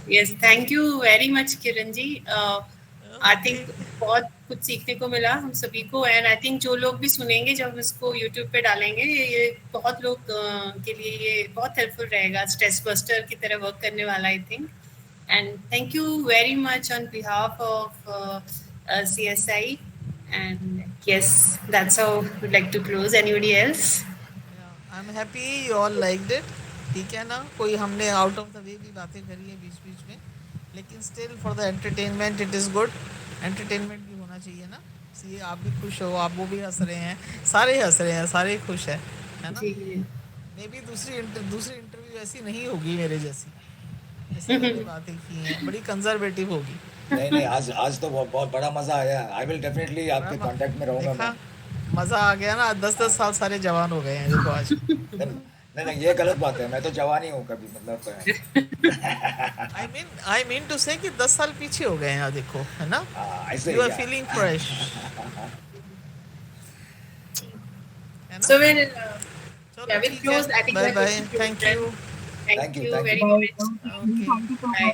Yes, thank you very much Kiran ji. I think बहुत कुछ सीखने को मिला हम सभी को, एंड आई थिंक जो लोग भी सुनेंगे जब इसको यूट्यूब पे डालेंगे, ये बहुत लोग के लिए ये बहुत हेल्पफुल रहेगा, स्ट्रेस बस्टर की तरह वर्क करने वाला I think. And thank you very much on behalf of CSI, and yes, that's how we'd like to close. Anybody else? I am happy you all liked it. ठीक है ना, कोई हमने out of the way भी बातें करी है बीच बीच में, लेकिन still for the entertainment it is good. Entertainment भी होना चाहिए ना। सी आप भी खुश हो, आप वो भी हंस रहे हैं, सारे हंस रहे हैं, सारे खुश है ना। मे भी दूसरी इंटरव्यू ऐसी नहीं होगी मेरे जैसी, जैसे हमने बातें की हैं, बड़ी कंजर्वेटिव होगी। नहीं आज तो बहुत बड़ा मजा आया। आई विल डेफिनेटली आपके कांटेक्ट में रहूंगा मैं। देखा, मज़ा आ गया ना। 10-10 साल सारे जवान हो गए हैं देखो आज। नहीं ये गलत बात है, मैं तो जवान ही हूँ कभी, मतलब आई मीन टू से कि 10 साल पीछे हो गए हैं देखो, है ना। ऐसे यू आर क्या? फीलिंग फ्रेश, है ना। So we'll चलो we'll ठीक close. I है, think bye we're bye, closing thank then. You. Thank you Thank you. very much. Okay Bye.